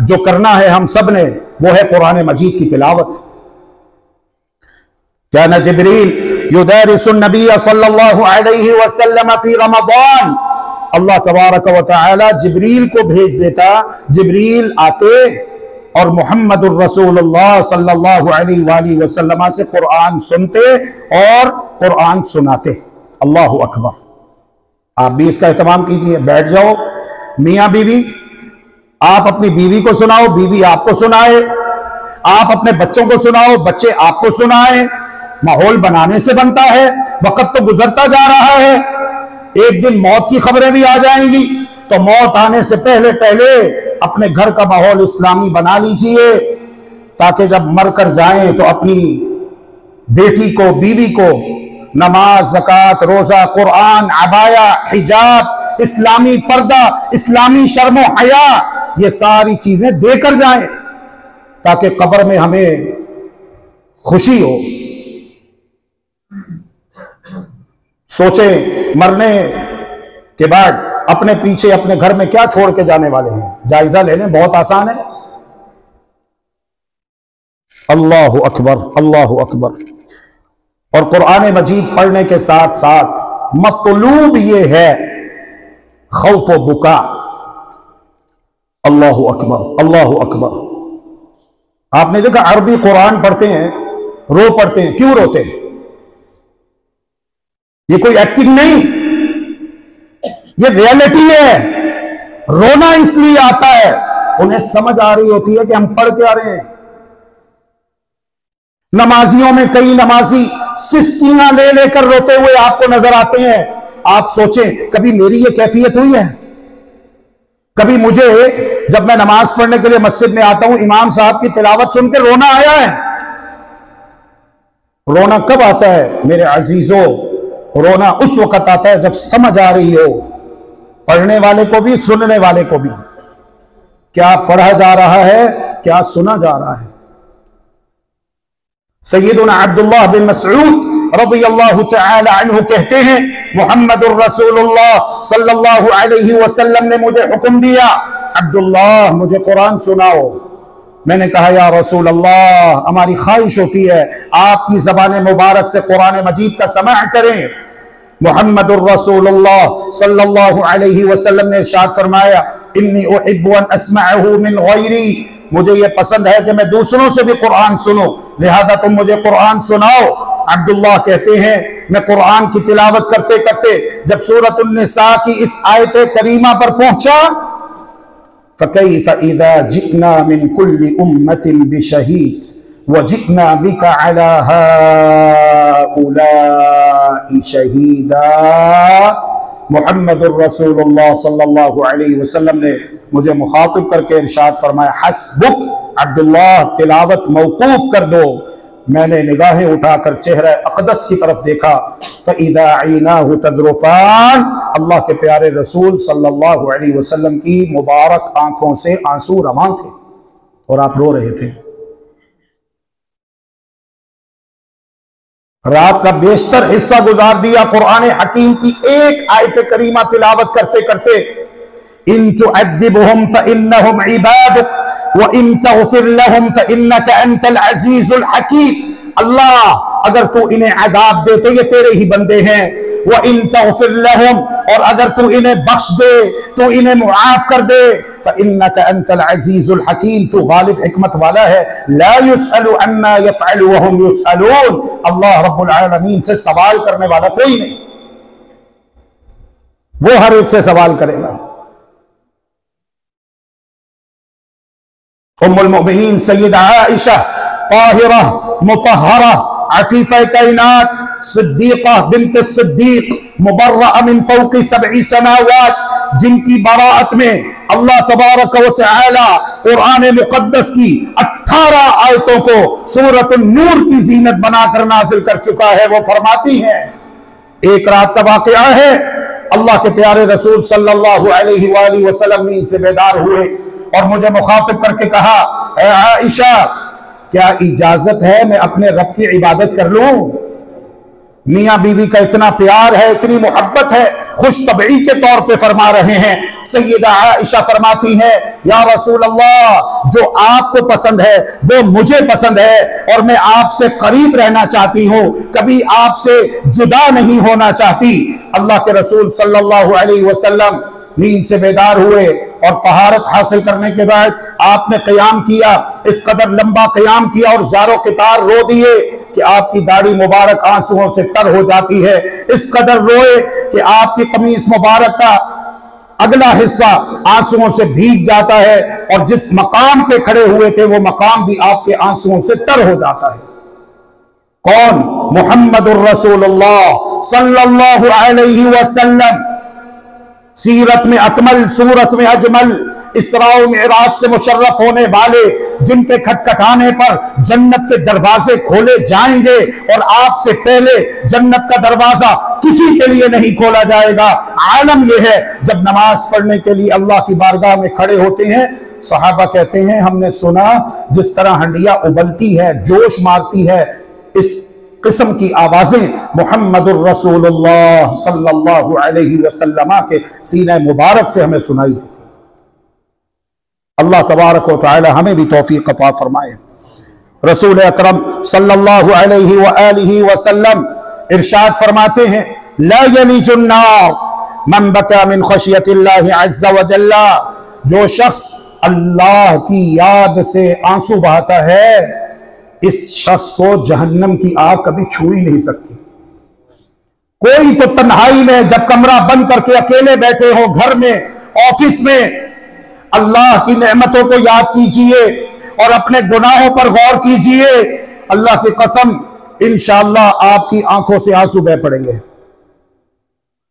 जो करना है हम सब ने, वो है कुरान मजीद की तिलावत। काना जिब्रील युदारिसुन नबी सल्लल्लाहु अलैहि वसल्लम फी रमजान, अल्लाह तबारक व तआला जिब्रील को भेज देता, जिब्रील आते और मुहम्मदुर रसूलुल्लाह सल्लल्लाहु अलैहि वसल्लम से कुरान सुनते और कुरान सुनाते। अल्लाहु अकबर। आप भी इसका एहतमाम कीजिए, बैठ जाओ, मियां बीवी, आप अपनी बीवी को सुनाओ, बीवी आपको सुनाए, आप अपने बच्चों को सुनाओ, बच्चे आपको सुनाए। माहौल बनाने से बनता है। वक्त तो गुजरता जा रहा है, एक दिन मौत की खबरें भी आ जाएंगी, तो मौत आने से पहले पहले अपने घर का माहौल इस्लामी बना लीजिए, ताकि जब मर कर जाएं तो अपनी बेटी को, बीवी को नमाज, ज़कात, रोजा, कुरान, अबाया, हिजाब, इस्लामी पर्दा, इस्लामी शर्म व हया, ये सारी चीजें देकर जाएं, ताकि कब्र में हमें खुशी हो। सोचें मरने के बाद अपने पीछे, अपने घर में क्या छोड़ के जाने वाले हैं, जायजा ले लें, बहुत आसान है। अल्लाहु अकबर, अल्लाहु अकबर। और कुरान मजीद पढ़ने के साथ साथ मतलूब ये है खौफ व बुका। अल्लाहु अकबर, अल्लाहु अकबर। आपने देखा अरबी कुरान पढ़ते हैं, रो पढ़ते हैं, क्यों रोते हैं? ये कोई एक्टिंग नहीं, ये रियलिटी है। रोना इसलिए आता है, उन्हें समझ आ रही होती है कि हम पढ़ क्या रहे हैं। नमाजियों में कई नमाजी सिसकियां ले लेकर रोते हुए आपको नजर आते हैं। आप सोचें, कभी मेरी ये कैफियत हुई है? कभी मुझे जब मैं नमाज पढ़ने के लिए मस्जिद में आता हूं, इमाम साहब की तिलावत सुनकर रोना आया है? रोना कब आता है मेरे अजीजों? रोना उस वक्त आता है जब समझ आ रही हो, पढ़ने वाले को भी, सुनने वाले को भी, क्या पढ़ा जा रहा है, क्या सुना जा रहा है। सैयदुना अब्दुल्लाह बिन मसऊद रज़ियल्लाहु तआला अन्हु कहते हैं, मुहम्मदुर रसूलुल्लाह सल्लल्लाहु अलैहि वसल्लम ने मुझे हुक्म दिया, अब्दुल्लाह मुझे कुरान सुनाओ। मैंने कहा या रसूल अल्लाह, हमारी ख्वाहिश होती है आपकी ज़बान मुबारक से कुरान मजीद का समाअ करें। मुहम्मदुर रसूलुल्लाह सल्लल्लाहु अलैहि वसल्लम ने इरशाद फरमाया, इन्नी उहिब्बु अन अस्मअहु मिन गैरी, मुझे ये पसंद है कि मैं दूसरों से भी कुरान सुनूं, लिहाजा तुम मुझे कुरान सुनाओ। अब्दुल्लाह कहते हैं मैं कुरान की तिलावत करते करते जब सूरत उन्निसा की इस आयत करीमा पर पहुंचा, फ़कैफ़ इज़ा जिअना मिन कुल्ली उम्मतिन बिशहीद व जिअना बिका अला हाउलाई शहीदा। मुहम्मदुर रसूलुल्लाह सल्लल्लाहु अलैहि वसल्लम ने मुझे मुखातिब करके इरशाद फरमाया, हस्बुक अब्दुल्लाह, तिलावत मौकूफ कर दो। मैंने निगाहें उठाकर चेहरा अक़दस की तरफ देखा, फ़इज़ा ऐनाहु तज़रुफ़ान, अल्लाह के प्यारे रसूल सल्लल्लाहु अलैहि वसल्लम की मुबारक आंखों से आंसू रवां थे और आप रो रहे थे। रात का बेशतर हिस्सा गुजार दिया कुरान हकीम की एक आयत करीमा तिलावत करते करते। इन तुअज़्ज़िबहुम फ़इन्नहुम इबादुक व इन तग़फ़िर लहुम फ़इन्नका अंतल अज़ीज़ुल हकीम। अल्लाह, अगर तू इन्हें अज़ाब दे तो ये तेरे ही बंदे हैं, व इन तग़फ़िर लहुम, और अगर तू इन्हें बख्श दे, तू इन्हें मुआफ कर दे, फ़इन्नका अंतल अज़ीज़ुल हकीम, तू गालिब हिकमत वाला है। ला युसअलु अम्मा यफ़अलु व हुम युसअलून, अल्लाह रब्बुल आलमीन से सवाल करने वाला कोई नहीं, वो हर एक से सवाल करेगा। उम्मुल मोमिनीन सय्यदा आइशा ताहिरा मुतहहरा अफीफा कायनात सिद्दीक़ा बिन्त सिद्दीक़ मुबर्रअ मिन फ़ौक़ि सबई समावात, जिनकी बराअत में अल्लाह तबारक व तआला कुरान मुक़द्दस की 18 आयतों को सूरत नूर की ज़ीनत बनाकर नाज़िल कर चुका है, वो फरमाती हैं, एक रात का वाक़या है, अल्लाह के प्यारे रसूल सल्लल्लाहु अलैहि वसल्लम नींद से बेदार हुए और मुझे मुखातिब करके कहा, ऐ आइशा, क्या इजाजत है मैं अपने रब की इबादत कर लूं? मियां बीवी का इतना प्यार है, इतनी मोहब्बत है, खुश तबई के तौर पे फरमा रहे हैं। सैयदा आइशा फरमाती हैं, या रसूल अल्लाह, जो आपको पसंद है वो मुझे पसंद है और मैं आपसे करीब रहना चाहती हूं, कभी आपसे जुदा नहीं होना चाहती। अल्लाह के रसूल सल्लल्लाहु अलैहि वसल्लम नींद से बेदार हुए और तहारत हासिल करने के बाद आपने क़याम किया, इस कदर लंबा क़याम किया और ज़ारो कितार रो दिए कि आपकी दाढ़ी मुबारक आंसुओं से तर हो जाती है, इस कदर रोए कि आपकी कमीज मुबारक का अगला हिस्सा आंसुओं से भीग जाता है और जिस मकाम पे खड़े हुए थे वो मकाम भी आपके आंसुओं से तर हो जाता है। कौन? मुहम्मदुर रसूलुल्लाह सल्लल्लाहु अलैहि वसल्लम, सीरत में अकमल, सूरत में अजमल, इसरा व मिराज से मुशर्रफ होने वाले, जिनके खटखटाने पर जन्नत के दरवाजे खोले जाएंगे और आपसे पहले जन्नत का दरवाजा किसी के लिए नहीं खोला जाएगा। आलम यह है, जब नमाज पढ़ने के लिए अल्लाह की बारगाह में खड़े होते हैं, सहाबा कहते हैं हमने सुना जिस तरह हंडिया उबलती है, जोश मारती है, इस किस्म की आवाजें मुहम्मदुर रसूलुल्लाह सल्लल्लाहु अलैहि वसल्लम के सीने मुबारक से हमें सुनाई देती। अल्लाह तबारक व तआला हमें भी तौफीक अता फरमाए। रसूल अकरम सल्लल्लाहु अलैहि वसल्लम इरशाद फरमाते हैं, ला यलिजुन नार मन बका मिन खशियतिल्लाहि अज़्ज़ा व जल्ला, जो शख्स अल्लाह की याद से आंसू बहाता है, इस शख्स को जहन्नम की आग कभी छू ही नहीं सकती। कोई तो तन्हाई में जब कमरा बंद करके अकेले बैठे हो, घर में, ऑफिस में, अल्लाह की नेमतों को याद कीजिए और अपने गुनाहों पर गौर कीजिए। अल्लाह की कसम, इंशाअल्लाह आपकी आंखों से आंसू बह पड़ेंगे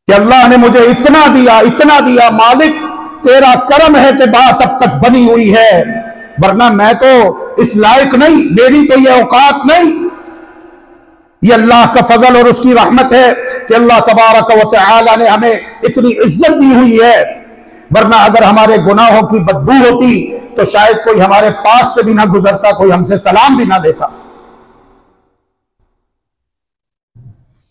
कि अल्लाह ने मुझे इतना दिया, मालिक तेरा करम है कि बात अब तक बनी हुई है, वरना मैं तो इस लायक नहीं, मेरी तो ये औकात नहीं। ये अल्लाह का फजल और उसकी रहमत है कि अल्लाह तबारक व तआला ने हमें इतनी इज्जत दी हुई है, वरना अगर हमारे गुनाहों की बदबू होती तो शायद कोई हमारे पास से भी ना गुजरता, कोई हमसे सलाम भी ना देता।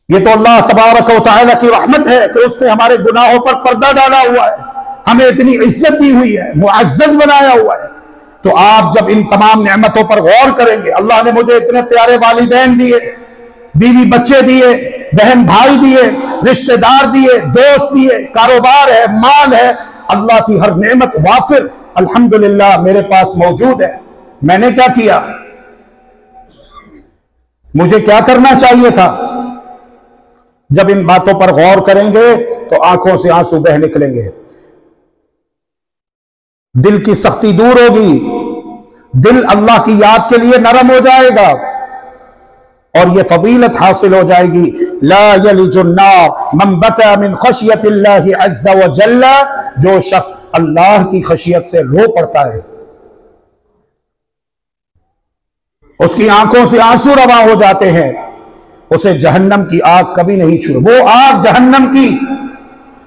ये तो अल्लाह तबारक व तआला की रहमत है कि उसने हमारे गुनाहों पर पर्दा डाला हुआ है, हमें इतनी इज्जत दी हुई है, मुअज़्ज़ज़ बनाया हुआ है। तो आप जब इन तमाम नेमतों पर गौर करेंगे, अल्लाह ने मुझे इतने प्यारे वालिदैन दिए, बीवी बच्चे दिए, बहन भाई दिए, रिश्तेदार दिए, दोस्त दिए, कारोबार है, माल है, अल्लाह की हर नेमत वाफिर अल्हम्दुलिल्लाह मेरे पास मौजूद है। मैंने क्या किया? मुझे क्या करना चाहिए था? जब इन बातों पर गौर करेंगे तो आंखों से आंसू बह निकलेंगे, दिल की सख्ती दूर होगी, दिल अल्लाह की याद के लिए नरम हो जाएगा और यह फजीलत हासिल हो जाएगी। ला यलिजुन्नार मन बता मिन खशियतिल्लाहि अज़्ज़ा व जल्ला, जो शख्स अल्लाह की खशियत से रो पड़ता है उसकी आंखों से आंसू रवा हो जाते हैं, उसे जहन्नम की आग कभी नहीं छुए। वो आग जहन्नम की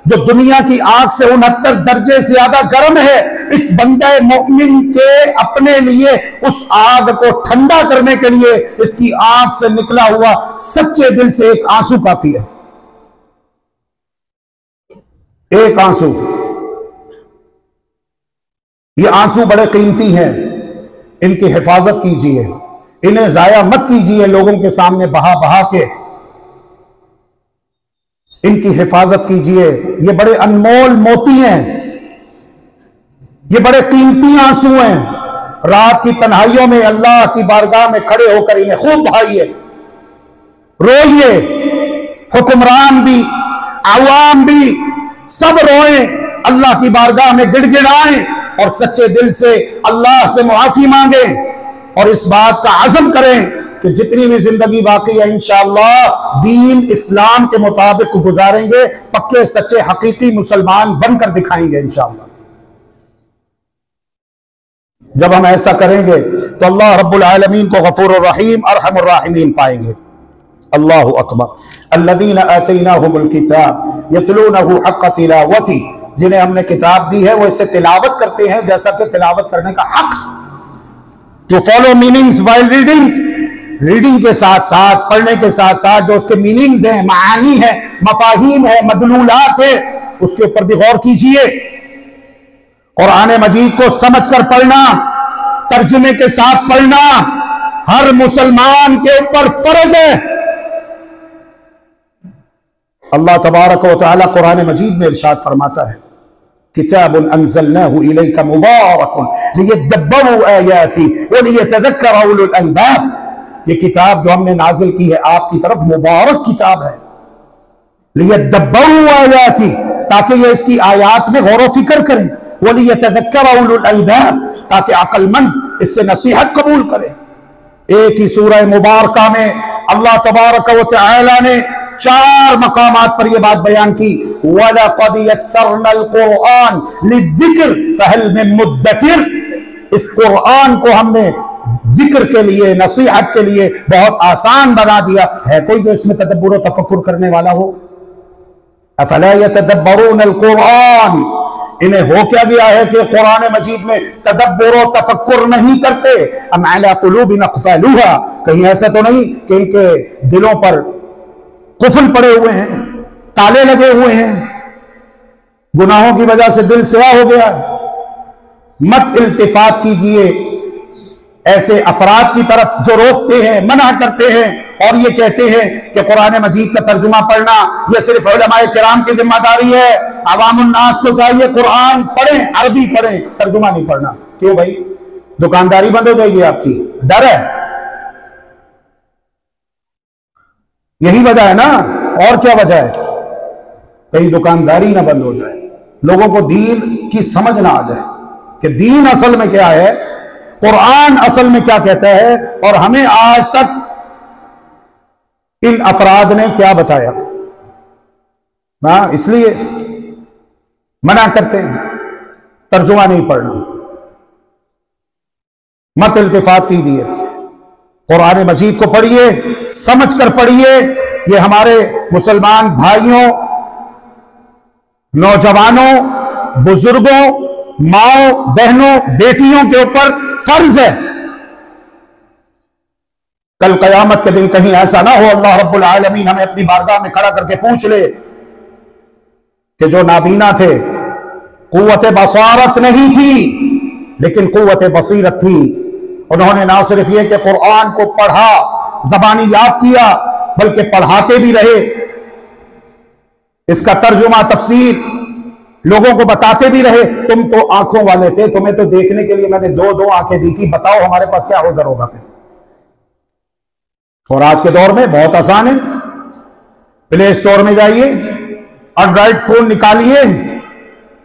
जो दुनिया की आग से 69 दर्जे से ज्यादा गर्म है, इस बंदे मोमिन के अपने लिए उस आग को ठंडा करने के लिए इसकी आग से निकला हुआ सच्चे दिल से एक आंसू काफी है। एक आंसू, ये आंसू बड़े कीमती हैं, इनकी हिफाजत कीजिए, इन्हें जाया मत कीजिए लोगों के सामने बहा बहा के, इनकी हिफाजत कीजिए। ये बड़े अनमोल मोती हैं, ये बड़े कीमती आंसू हैं। रात की तन्हाइयों में अल्लाह की बारगाह में खड़े होकर इन्हें खूब बहाइए, रोइए। हुक्मरान भी, आवाम भी, सब रोएं, अल्लाह की बारगाह में गिड़गिड़ाएं और सच्चे दिल से अल्लाह से मुआफी मांगें और इस बात का अज़म करें कि जितनी भी जिंदगी बाकी है इंशाअल्लाह दीन इस्लाम के मुताबिक गुजारेंगे, पक्के सच्चे हकीकी मुसलमान बनकर दिखाएंगे इंशाअल्लाह। जब हम ऐसा करेंगे तो अल्लाह रब्बुल आलमीन को गफूर रहीम अरहमुर राहिमीन पाएंगे। अल्लाहु अकबर। अल्लज़ीना आतैनाहुमुल किताब यतलूनहु हक़्क़ तिलावती, जिन्हें हमने किताब दी है वो इसे तिलावत करते हैं जैसा कि तिलावत करने का हक। To follow meanings while reading, reading के साथ साथ, पढ़ने के साथ साथ जो उसके मीनिंग्स हैं, मानी है, मफाहीम है, मदलूलात है, उसके ऊपर भी गौर कीजिए। कुरान मजीद को समझकर पढ़ना, तर्जुमे के साथ पढ़ना हर मुसलमान के ऊपर फर्ज है। अल्लाह तबारक व तआला कुरान मजीद में इरशाद फरमाता है, किताबुन अंज़लनाहु इलैका मुबारकुन लियद्दब्बरू आयाती व लियतज़क्कर उलुल अलबाब। ये किताब जो हमने नाजिल की है आपकी तरफ मुबारक किताब है, लियद्दब्बरू आयाती, ताकि ये इसकी आयात में गौर व फिक्र करें, व लियतज़क्कर उलुल अलबाब, ताकि अक्लमंद इससे नसीहत कबूल करें। एक ही सूरह मुबारका में अल्लाह तबारक व तआला ने 4 मकामात पर यह बात बयान की, वलक़द यस्सरनल कुरआन लिज़्ज़िक्र फहल मिन मुद्दकिर। इस कुरआन को हमने जिक्र के लिए, नसीहत के लिए बहुत आसान बना दिया है। कोई जो इसमें तदब्बुर व तफक्कुर करने वाला हो? अफला यतदब्बरूनल कुरआन, इन्हें हो क्या गया है कि कुरान मजीद में तदब्बुर व तफक्कुर नहीं करते। अम अला कुलूबिन अक़फ़ालूहा, कहीं ऐसा तो नहीं कि इनके दिलों पर कुफल पड़े हुए हैं, ताले लगे हुए हैं, गुनाहों की वजह से दिल स्याह हो गया। मत इल्तिफात कीजिए ऐसे अफराद की तरफ जो रोकते हैं, मना करते हैं और ये कहते हैं कि कुरान मजीद का तर्जुमा पढ़ना यह सिर्फ उलमाए किराम की जिम्मेदारी है। अवामुन नास को चाहिए कुरान पढ़ें, अरबी पढ़ें, तर्जुमा नहीं पढ़ना। क्यों भाई? दुकानदारी बंद हो जाएगी आपकी, डर है? यही वजह है ना, और क्या वजह है? कहीं दुकानदारी ना बंद हो जाए, लोगों को दीन की समझ ना आ जाए कि दीन असल में क्या है, कुरान असल में क्या कहता है और हमें आज तक इन अफराद ने क्या बताया। इसलिए मना करते हैं, तर्जुमा नहीं पढ़ना, मत इल्तिफात कीजिए, कुरान मजीद को पढ़िए, समझ कर पढ़िए। ये हमारे मुसलमान भाइयों, नौजवानों, बुजुर्गों, माओ, बहनों, बेटियों के ऊपर फर्ज है। कल कयामत के दिन कहीं ऐसा ना हो अल्लाह रब्बुल आलमीन हमें अपनी बारगाह में खड़ा करके पूछ ले कि जो नाबीना थे, कुव्वत बसारत नहीं थी लेकिन कुव्वत बसीरत थी। उन्होंने ना सिर्फ ये कि कुरान को पढ़ा, जबानी याद किया, बल्कि पढ़ाते भी रहे, इसका तर्जुमा तफसीर लोगों को बताते भी रहे। तुम तो आंखों वाले थे, तुम्हें तो देखने के लिए मैंने दो दो आंखें दी थी, बताओ हमारे पास क्या उधर होगा फिर। और आज के दौर में बहुत आसान है, प्ले स्टोर में जाइए, एंड्रॉइड फोन निकालिए,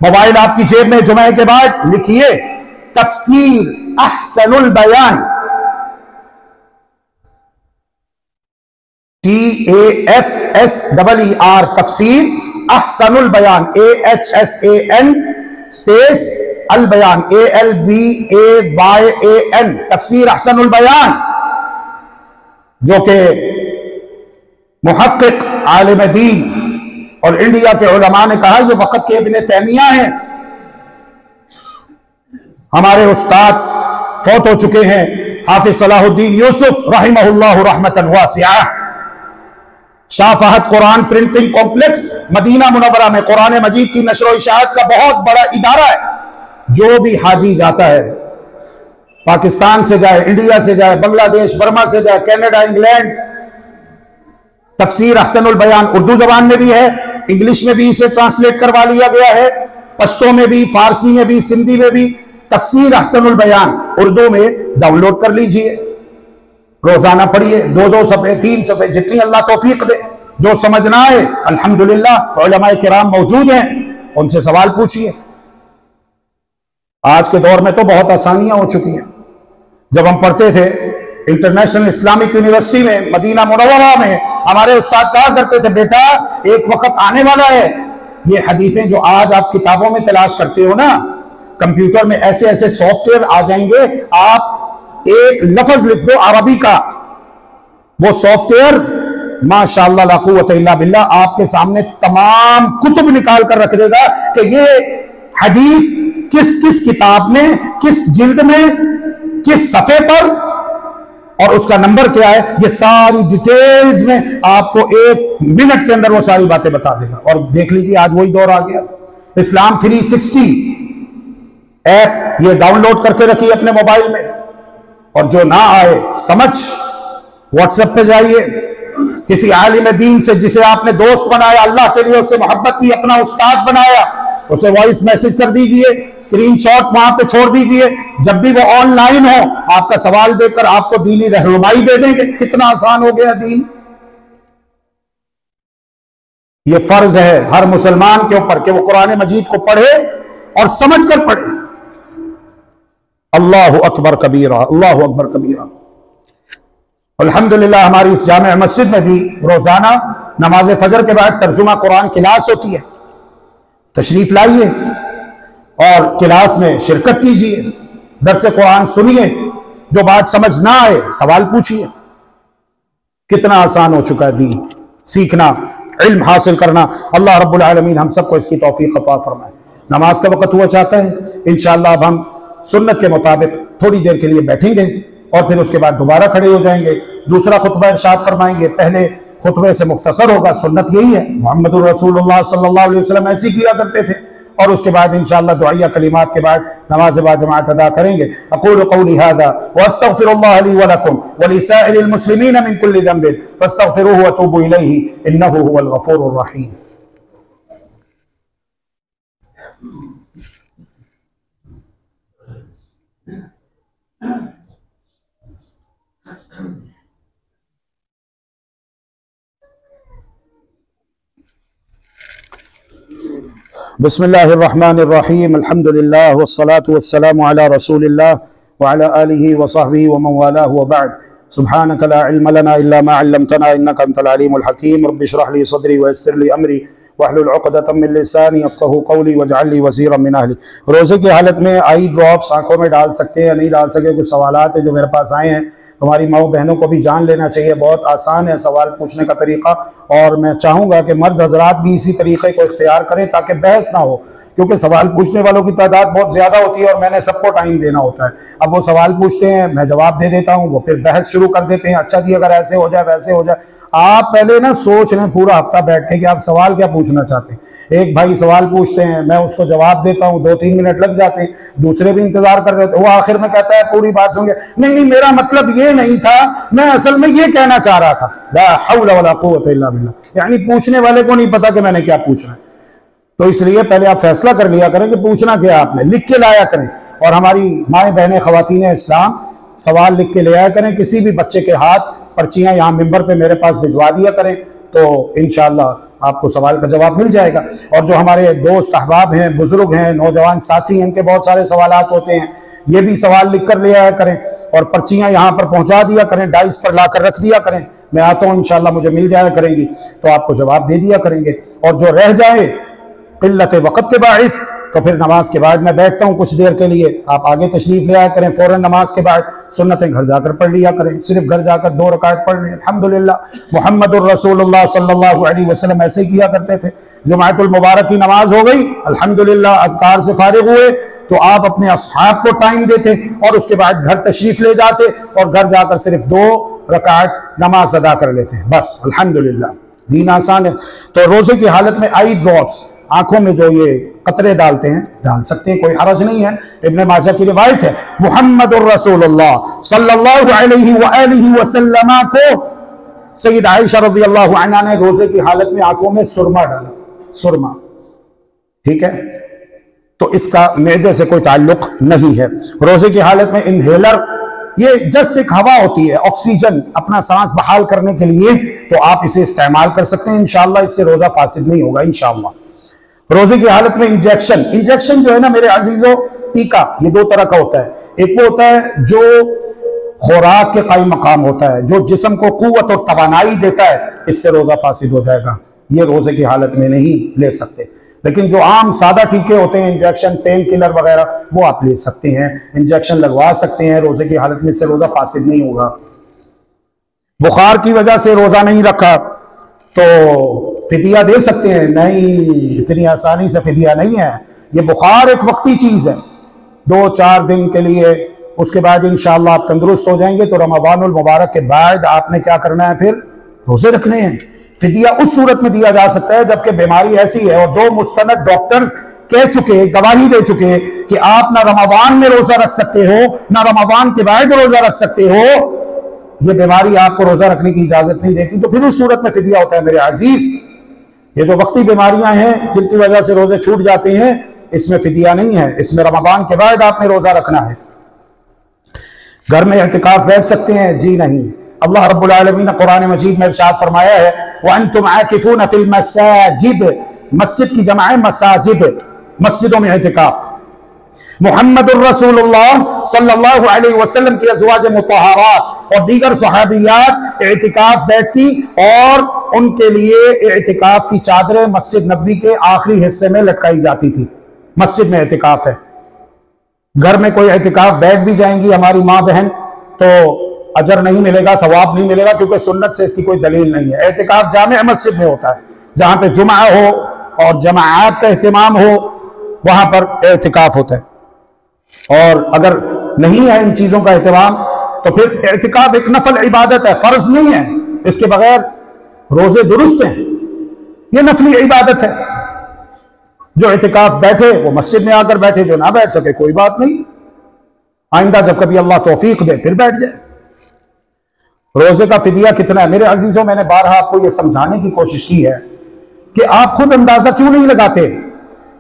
मोबाइल आपकी जेब में, जुमे के बाद लिखिए तफसीर अहसनुल बयान, TAFSEER, तफसीर अहसनुल बयान, AHSAN स्पेस अल बयान, ALBAYAN, तफसीर अहसनुल बयान, जो कि मुहक्किक आलिम दीन और इंडिया के उलमा ने कहा ये वक्त के इब्न तैमिया हैं। हमारे उस्ताद फौत हो चुके हैं, हाफिज सलाहुद्दीन यूसुफ रहमहुल्लाह रहमतन वासिया। Shah Fahd Quran printing complex Medina मुनव्वरा में कुरान मजीद की नशर व इशाअत का बहुत बड़ा इदारा है। जो भी हाजी जाता है, पाकिस्तान से जाए, इंडिया से जाए, बांग्लादेश, बर्मा से जाए, कनाडा, इंग्लैंड, तफसीर अहसनुल बयान उर्दू जबान में भी है, इंग्लिश में भी इसे ट्रांसलेट करवा लिया गया है, पश्तो में भी, फारसी में भी, सिंधी में भी। तफसीर अहसनुल बयान उर्दू में डाउनलोड कर लीजिए, रोजाना पढ़िए, 2-2 सफ़े, 3 सफ़े, जितनी अल्लाह तौफीक दे। जो समझ ना आए, अल्हम्दुलिल्लाह उलमाए किराम मौजूद हैं, उनसे सवाल पूछिए। आज के दौर में तो बहुत आसानियां हो चुकी हैं। जब हम पढ़ते थे इंटरनेशनल इस्लामिक यूनिवर्सिटी में मदीना मुनव्वरा में, हमारे उस्ताद कहा करते थे, बेटा एक वक्त आने वाला है, ये हदीसें जो आज आप किताबों में तलाश करते हो ना, कंप्यूटर में ऐसे ऐसे सॉफ्टवेयर आ जाएंगे, आप एक लफ्ज लिख दो अरबी का, वो सॉफ्टवेयर माशाअल्लाह ला कुव्वत इल्ला बिल्लाह आपके सामने तमाम कुतुब निकाल कर रख देगा कि ये हदीस किस किस किताब में, किस जिल्द में, किस सफ़े पर और उसका नंबर क्या है, ये सारी डिटेल्स में आपको 1 मिनट के अंदर वो सारी बातें बता देगा। और देख लीजिए आज वही दौर आ गया। इस्लाम 360 ऐप ये डाउनलोड करके रखिए अपने मोबाइल में, और जो ना आए समझ, व्हाट्सएप पे जाइए, किसी आलिम दीन से जिसे आपने दोस्त बनाया, अल्लाह के लिए उससे मोहब्बत की, अपना उस्ताद बनाया, उसे वॉइस मैसेज कर दीजिए, स्क्रीनशॉट वहां पे छोड़ दीजिए। जब भी वो ऑनलाइन हो, आपका सवाल देकर आपको दीनी रहनुमाई दे देंगे। कितना आसान हो गया दीन। ये फर्ज है हर मुसलमान के ऊपर कि वो कुरान मजीद को पढ़े और समझ कर पढ़े। अल्लाहु अकबर कबीरा, अल्लाहु अकबर कबीरा। अल्हम्दुलिल्लाह हमारी इस जामे मस्जिद में भी रोजाना नमाज फजर के बाद तर्जुमा कुरान क्लास होती है। तशरीफ लाइए और क्लास में शिरकत कीजिए, दर्स कुरान सुनिए, जो बात समझ ना आए सवाल पूछिए। कितना आसान हो चुका है दीन सीखना, इल्म हासिल करना। अल्लाह रब्बुल आलमीन हम सबको इसकी तौफीक अता फरमाए। नमाज का वक्त हुआ चाहता है, इंशाअल्लाह अब हम सुन्नत के मुताबिक थोड़ी देर के लिए बैठेंगे और फिर उसके बाद दोबारा खड़े हो जाएंगे, दूसरा खुतबा इरशाद फरमाएंगे। पहले खुतबे से मुख्तसर होगा, सुन्नत यही है, मुहम्मदुर रसूलुल्लाह सल्लल्लाहु अलैहि वसल्लम ऐसी किया करते थे। और उसके बाद इंशाअल्लाह दुआया कलिमात के बाद नमाज बाजमात अदा करेंगे। अक़ूलु क़ौली हाज़ा व अस्तग़फ़िरुल्लाह ली व लकुम व लिसाइरिल मुस्लिमीन मिन कुल्लि ज़ंबिन फ़ास्तग़फ़िरूहु व तूबू इलैहि इन्नहु हुवल गफ़ूरुर रहीम। बिस्मिल्लाहिर्रहमानिर्रहीम, अल्हम्दुलिल्लाह वस्सलातु वस्सलामु अला रसूलिल्लाह व अला आलिहि व सहबिहि व मन वालाहु व बअद। सुब्हानक ला इल्म लना इल्ला मा अल्लमतना इन्नका अंतल अलीमुल हकीम। रब्बि इश्रह ली सदरी व यस्सिर ली अमरी वहलुल उक़दतम मिन लिसानी यफ़क़हू क़ौली वजअल ली वज़ीरम मिन अहली। रोज़े की हालत में आई ड्रॉप्स आंखों में डाल सकते हैं या नहीं डाल सकते, कुछ सवालात हैं जो मेरे पास आए हैं, हमारी माओ बहनों को भी जान लेना चाहिए। बहुत आसान है सवाल पूछने का तरीका, और मैं चाहूँगा कि मर्द हजरात भी इसी तरीके को इख्तियार करें ताकि बहस ना हो, क्योंकि सवाल पूछने वालों की तादाद बहुत ज़्यादा होती है और मैंने सबको टाइम देना होता है। अब वो सवाल पूछते हैं, मैं जवाब दे देता हूँ, वो फिर बहस शुरू कर देते हैं, अच्छा जी अगर ऐसे हो जाए वैसे हो जाए। आप पहले ना सोच लें पूरा हफ्ता बैठ के कि आप सवाल क्या पूछना चाहते हैं। एक भाई सवाल पूछते हैं, मैं उसको जवाब देता हूँ, 2-3 मिनट लग जाते हैं, दूसरे भी इंतजार कर रहे थे, वो आखिर में कहता है पूरी बात सुन के, नहीं नहीं मेरा मतलब ये नहीं था, मैं असल में ये कहना चाह रहा था। ला हौला वला कुव्वता इल्ला बिल्लाह। यानी पूछने वाले को नहीं पता कि मैंने क्या पूछना है। तो इसलिए पहले आप फैसला कर लिया करें कि पूछना क्या आपने, लिख के लाया करें। और हमारी माएँ बहनें ख़वातीन इस्लाम सवाल लिख के ले आया करें, किसी भी बच्चे के हाथ पर्चियां यहाँ मिंबर पे मेरे पास भिजवा दिया करें, तो इंशाअल्लाह आपको सवाल का जवाब मिल जाएगा। और जो हमारे दोस्त अहबाब हैं, बुजुर्ग हैं, नौजवान साथी हैं, इनके बहुत सारे सवालात होते हैं, ये भी सवाल लिख कर ले आया करें और पर्चियां यहाँ पर पहुंचा दिया करें, डाइस पर लाकर रख दिया करें। मैं आता हूँ, इंशाअल्लाह मुझे मिल जाया करेंगी तो आपको जवाब दे दिया करेंगे। और जो रह जाए क़िल्लत वक़्त के बाइस, तो फिर नमाज के बाद मैं बैठता हूँ कुछ देर के लिए, आप आगे तशरीफ ले आया करें। फौरन नमाज के बाद सुन्नतें घर जाकर पढ़ लिया करें, सिर्फ घर जाकर 2 रकात पढ़ लें। अल्हम्दुलिल्लाह, मुहम्मदुर रसूलुल्लाह सल्लल्लाहु अलैहि वसल्लम ऐसे ही किया करते थे। जुमातुल मुबारक की नमाज हो गई, अल्हम्दुलिल्लाह अज़कार से फारिग हुए तो आप अपने अस्हाब को टाइम देते और उसके बाद घर तशरीफ ले जाते और घर जाकर सिर्फ 2 रकात नमाज अदा कर लेते, बस। अल्हम्दुलिल्लाह, दीन आसान है। तो रोजे की हालत में आई ड्रॉप्स, आंखों में जो ये कतरे डालते हैं, डाल सकते हैं, कोई हरज नहीं है। इब्ने माजा की रिवायत है, मुहम्मदुर रसूलुल्लाह सल्लल्लाहु अलैहि वसल्लम को सय्यद आयशा रज़ियल्लाहु अन्हा ने रोजे की हालत में आंखों में सुरमा डाला, सुरमा, ठीक है। तो इसका मैदे से कोई ताल्लुक नहीं है। रोजे की हालत में इनहेलर, ये जस्ट एक हवा होती है, ऑक्सीजन अपना सांस बहाल करने के लिए, तो आप इसे इस्तेमाल कर सकते हैं। इंशाअल्लाह इससे रोजा फासिद नहीं होगा इंशाअल्लाह। रोजे की हालत में इंजेक्शन, इंजेक्शन जो है ना मेरे अजीजों, टीका, ये 2 तरह का होता है। एक वो होता है जो खुराक के कायम मकाम होता है, जो जिस्म को कुव्वत और तवानाई देता है, इससे रोजा फासिद हो जाएगा, ये रोजे की हालत में नहीं ले सकते। लेकिन जो आम सादा टीके होते हैं, इंजेक्शन, पेन किलर वगैरह, वो आप ले सकते हैं, इंजेक्शन लगवा सकते हैं रोजे की हालत में, इससे रोजा फासिद नहीं होगा। बुखार की वजह से रोजा नहीं रखा तो फिदिया दे सकते हैं, नहीं, इतनी आसानी से फिदिया नहीं है। ये बुखार एक वक्ती चीज है, 2-4 दिन के लिए, उसके बाद इंशाअल्लाह आप तंदुरुस्त हो जाएंगे। तो रमज़ानुल मुबारक के बाद आपने क्या करना है, फिर रोजे रखने हैं। फिदिया उस सूरत में दिया जा सकता है जबकि बीमारी ऐसी है और 2 मुस्तनद डॉक्टर्स कह चुके, गवाही दे चुके कि आप ना रमज़ान में रोजा रख सकते हो, ना रमज़ान के बाद रोजा रख सकते हो, ये बीमारी आपको रोजा रखने की इजाजत नहीं देती। तो फिर उस सूरत में फिदिया होता है मेरे अजीज। ये जो वक्ती बीमारियां हैं जिनकी वजह से रोजे छूट जाते हैं, इसमें फिदिया नहीं है, इसमें रमज़ान के बाद आपने रोजा रखना है। घर में एहतिकाफ बैठ सकते हैं? जी नहीं। अल्लाह रब्बुल आलमीन ने कुरान मजीद में इरशाद फरमाया है, व अंतुम आकिफून फिल मसाजिद, मस्जिद की जमा है मसाजिद, मस्जिदों में एहतिकाफ। मुहम्मदुर रसूलुल्लाह सल्लल्लाहु अलैहि वसल्लम की अज़वाज मुतहहारात और दीगर सहाबियात एहतिकाफ बैठती और उनके लिए एहतिकाफ की चादरें मस्जिद नबवी के आखिरी हिस्से में लटकाई जाती थी। मस्जिद में एहतिकाफ है। घर में कोई एहतिकाफ बैठ भी जाएंगी हमारी माँ बहन तो अजर नहीं मिलेगा, सवाब नहीं मिलेगा, क्योंकि सुन्नत से इसकी कोई दलील नहीं है। एहतिकाफ जामे मस्जिद में होता है, जहां पे जुमा हो और जमाआत का एहतिमाम हो, वहां पर एहतिकाफ होता है। और अगर नहीं है इन चीजों का एहतिमाम तो फिर एहतिकाफ एक नफल इबादत है, फर्ज नहीं है, इसके बगैर रोजे दुरुस्त हैं, ये नफली इबादत है। जो एहतिकाफ बैठे वो मस्जिद में आकर बैठे, जो ना बैठ सके कोई बात नहीं, आइंदा जब कभी अल्लाह तौफीक दे फिर बैठ जाए। रोजे का फिदिया कितना है? मेरे अजीजों, मैंने बारहा आपको यह समझाने की कोशिश की है कि आप खुद अंदाजा क्यों नहीं लगाते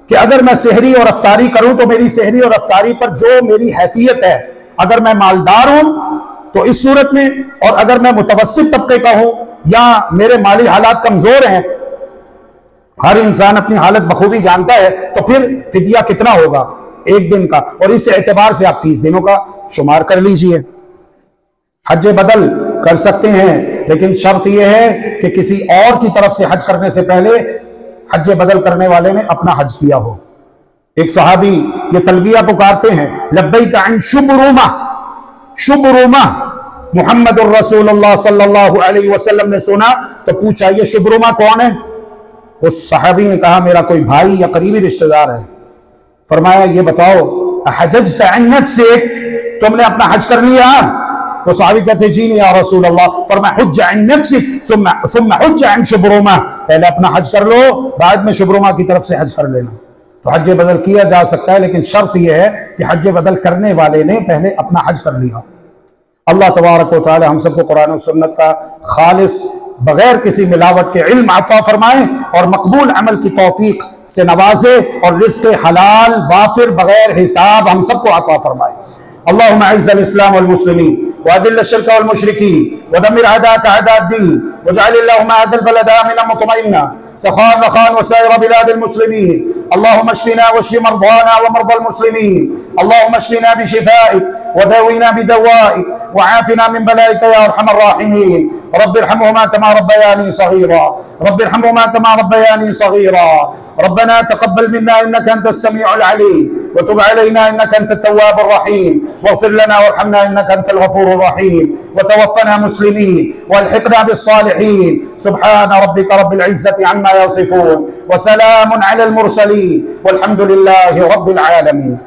कि अगर मैं सेहरी और अफ्तारी करूं तो मेरी सेहरी और अफ्तारी पर जो मेरी हैसियत है, अगर मैं मालदार हूं तो इस सूरत में, और अगर मैं मुतवस्सित तबके का हूं या मेरे माली हालात कमजोर हैं, हर इंसान अपनी हालत बखूबी जानता है, तो फिर फिदिया कितना होगा एक दिन का, और इस एतबार से आप 30 दिनों का शुमार कर लीजिए। हज बदल कर सकते हैं, लेकिन शर्त यह है कि किसी और की तरफ से हज करने से पहले हज बदल करने वाले ने अपना हज किया हो। एक सहाबी ये तलबिया पुकारते हैं, लब्बैक अन शुबरुमा, शुबरुमा मुहम्मदुर रसूलुल्लाह सल्लल्लाहु अलैहि वसल्लम ने सुना तो पूछा, ये शुब्रुमा कौन है? उस सहाबी ने कहा, मेरा कोई भाई या करीबी रिश्तेदार है। फरमाया, ये बताओ, हजजत अन नफ्सिक, तुमने अपना हज कर लिया? तो सहाबी कहते, जी नहीं या रसूल अल्लाह। फरमाया, हुज्ज अन नफ्सिक सुम्मा हुज्ज अन शुब्रुमा, पहले अपना हज कर लो, बाद में शुब्रुमा की तरफ से हज कर लेना। तो हज बदल किया जा सकता है, लेकिन शर्त यह है कि हज बदल करने वाले ने पहले अपना हज कर लिया। अल्लाह तबारक व तआला हम सबको कुरान और सुन्नत का खालिस बगैर किसी मिलावट के इल्म अता फरमाए और मकबूल अमल की तौफीक से नवाजे और रिज़्क़ हलाल वाफिर बगैर हिसाब हम सबको अता फरमाए। अल्लाहुम्मा अइज़्ज़िल इस्लाम वल मुस्लिमीन व अज़िल्ल शिर्क वल मुशरिकीन व दम्मिर अअदाअक अअदाअद्दीन वजअल अल्लाहुम्मा हाज़ल बलद आमिनन मुतमइन्ना सखान रखान व साइर बिलादिल मुस्लिमीन। अल्लाहुम्मा अश्फिना वश्फि मरदाना व मरदल मुस्लिमीन। अल्लाहुम्मा अश्फिना बिशिफाइक व दावीना बिदवाइक व आफिना मिन बलाइक या अरहमर राहिमीन। रब्बिरहमहुमा कमा रब्बयानी सगीरा रब्बिरहमहुमा कमा रब्बयानी सगीरा। रब्बना तक़ब्बल मिन्ना इन्नका अंतस समीउल अलीम व तुब अलैना इन्नका अंतत तव्वाबुर रहीम वग़फिर लना वरहमना इन्नका अंतल गफूरुर रहीम व तवफ़्फ़ना मुस्लिमीन वअल्हिक़ना बिस्सालिहीन। सुब्हान रब्बिका रब्बिल इज़्ज़ति अम्मा यसिफून व सलामुन अलल मुरसलीन वल्हम्दुलिल्लाहि रब्बिल आलमीन।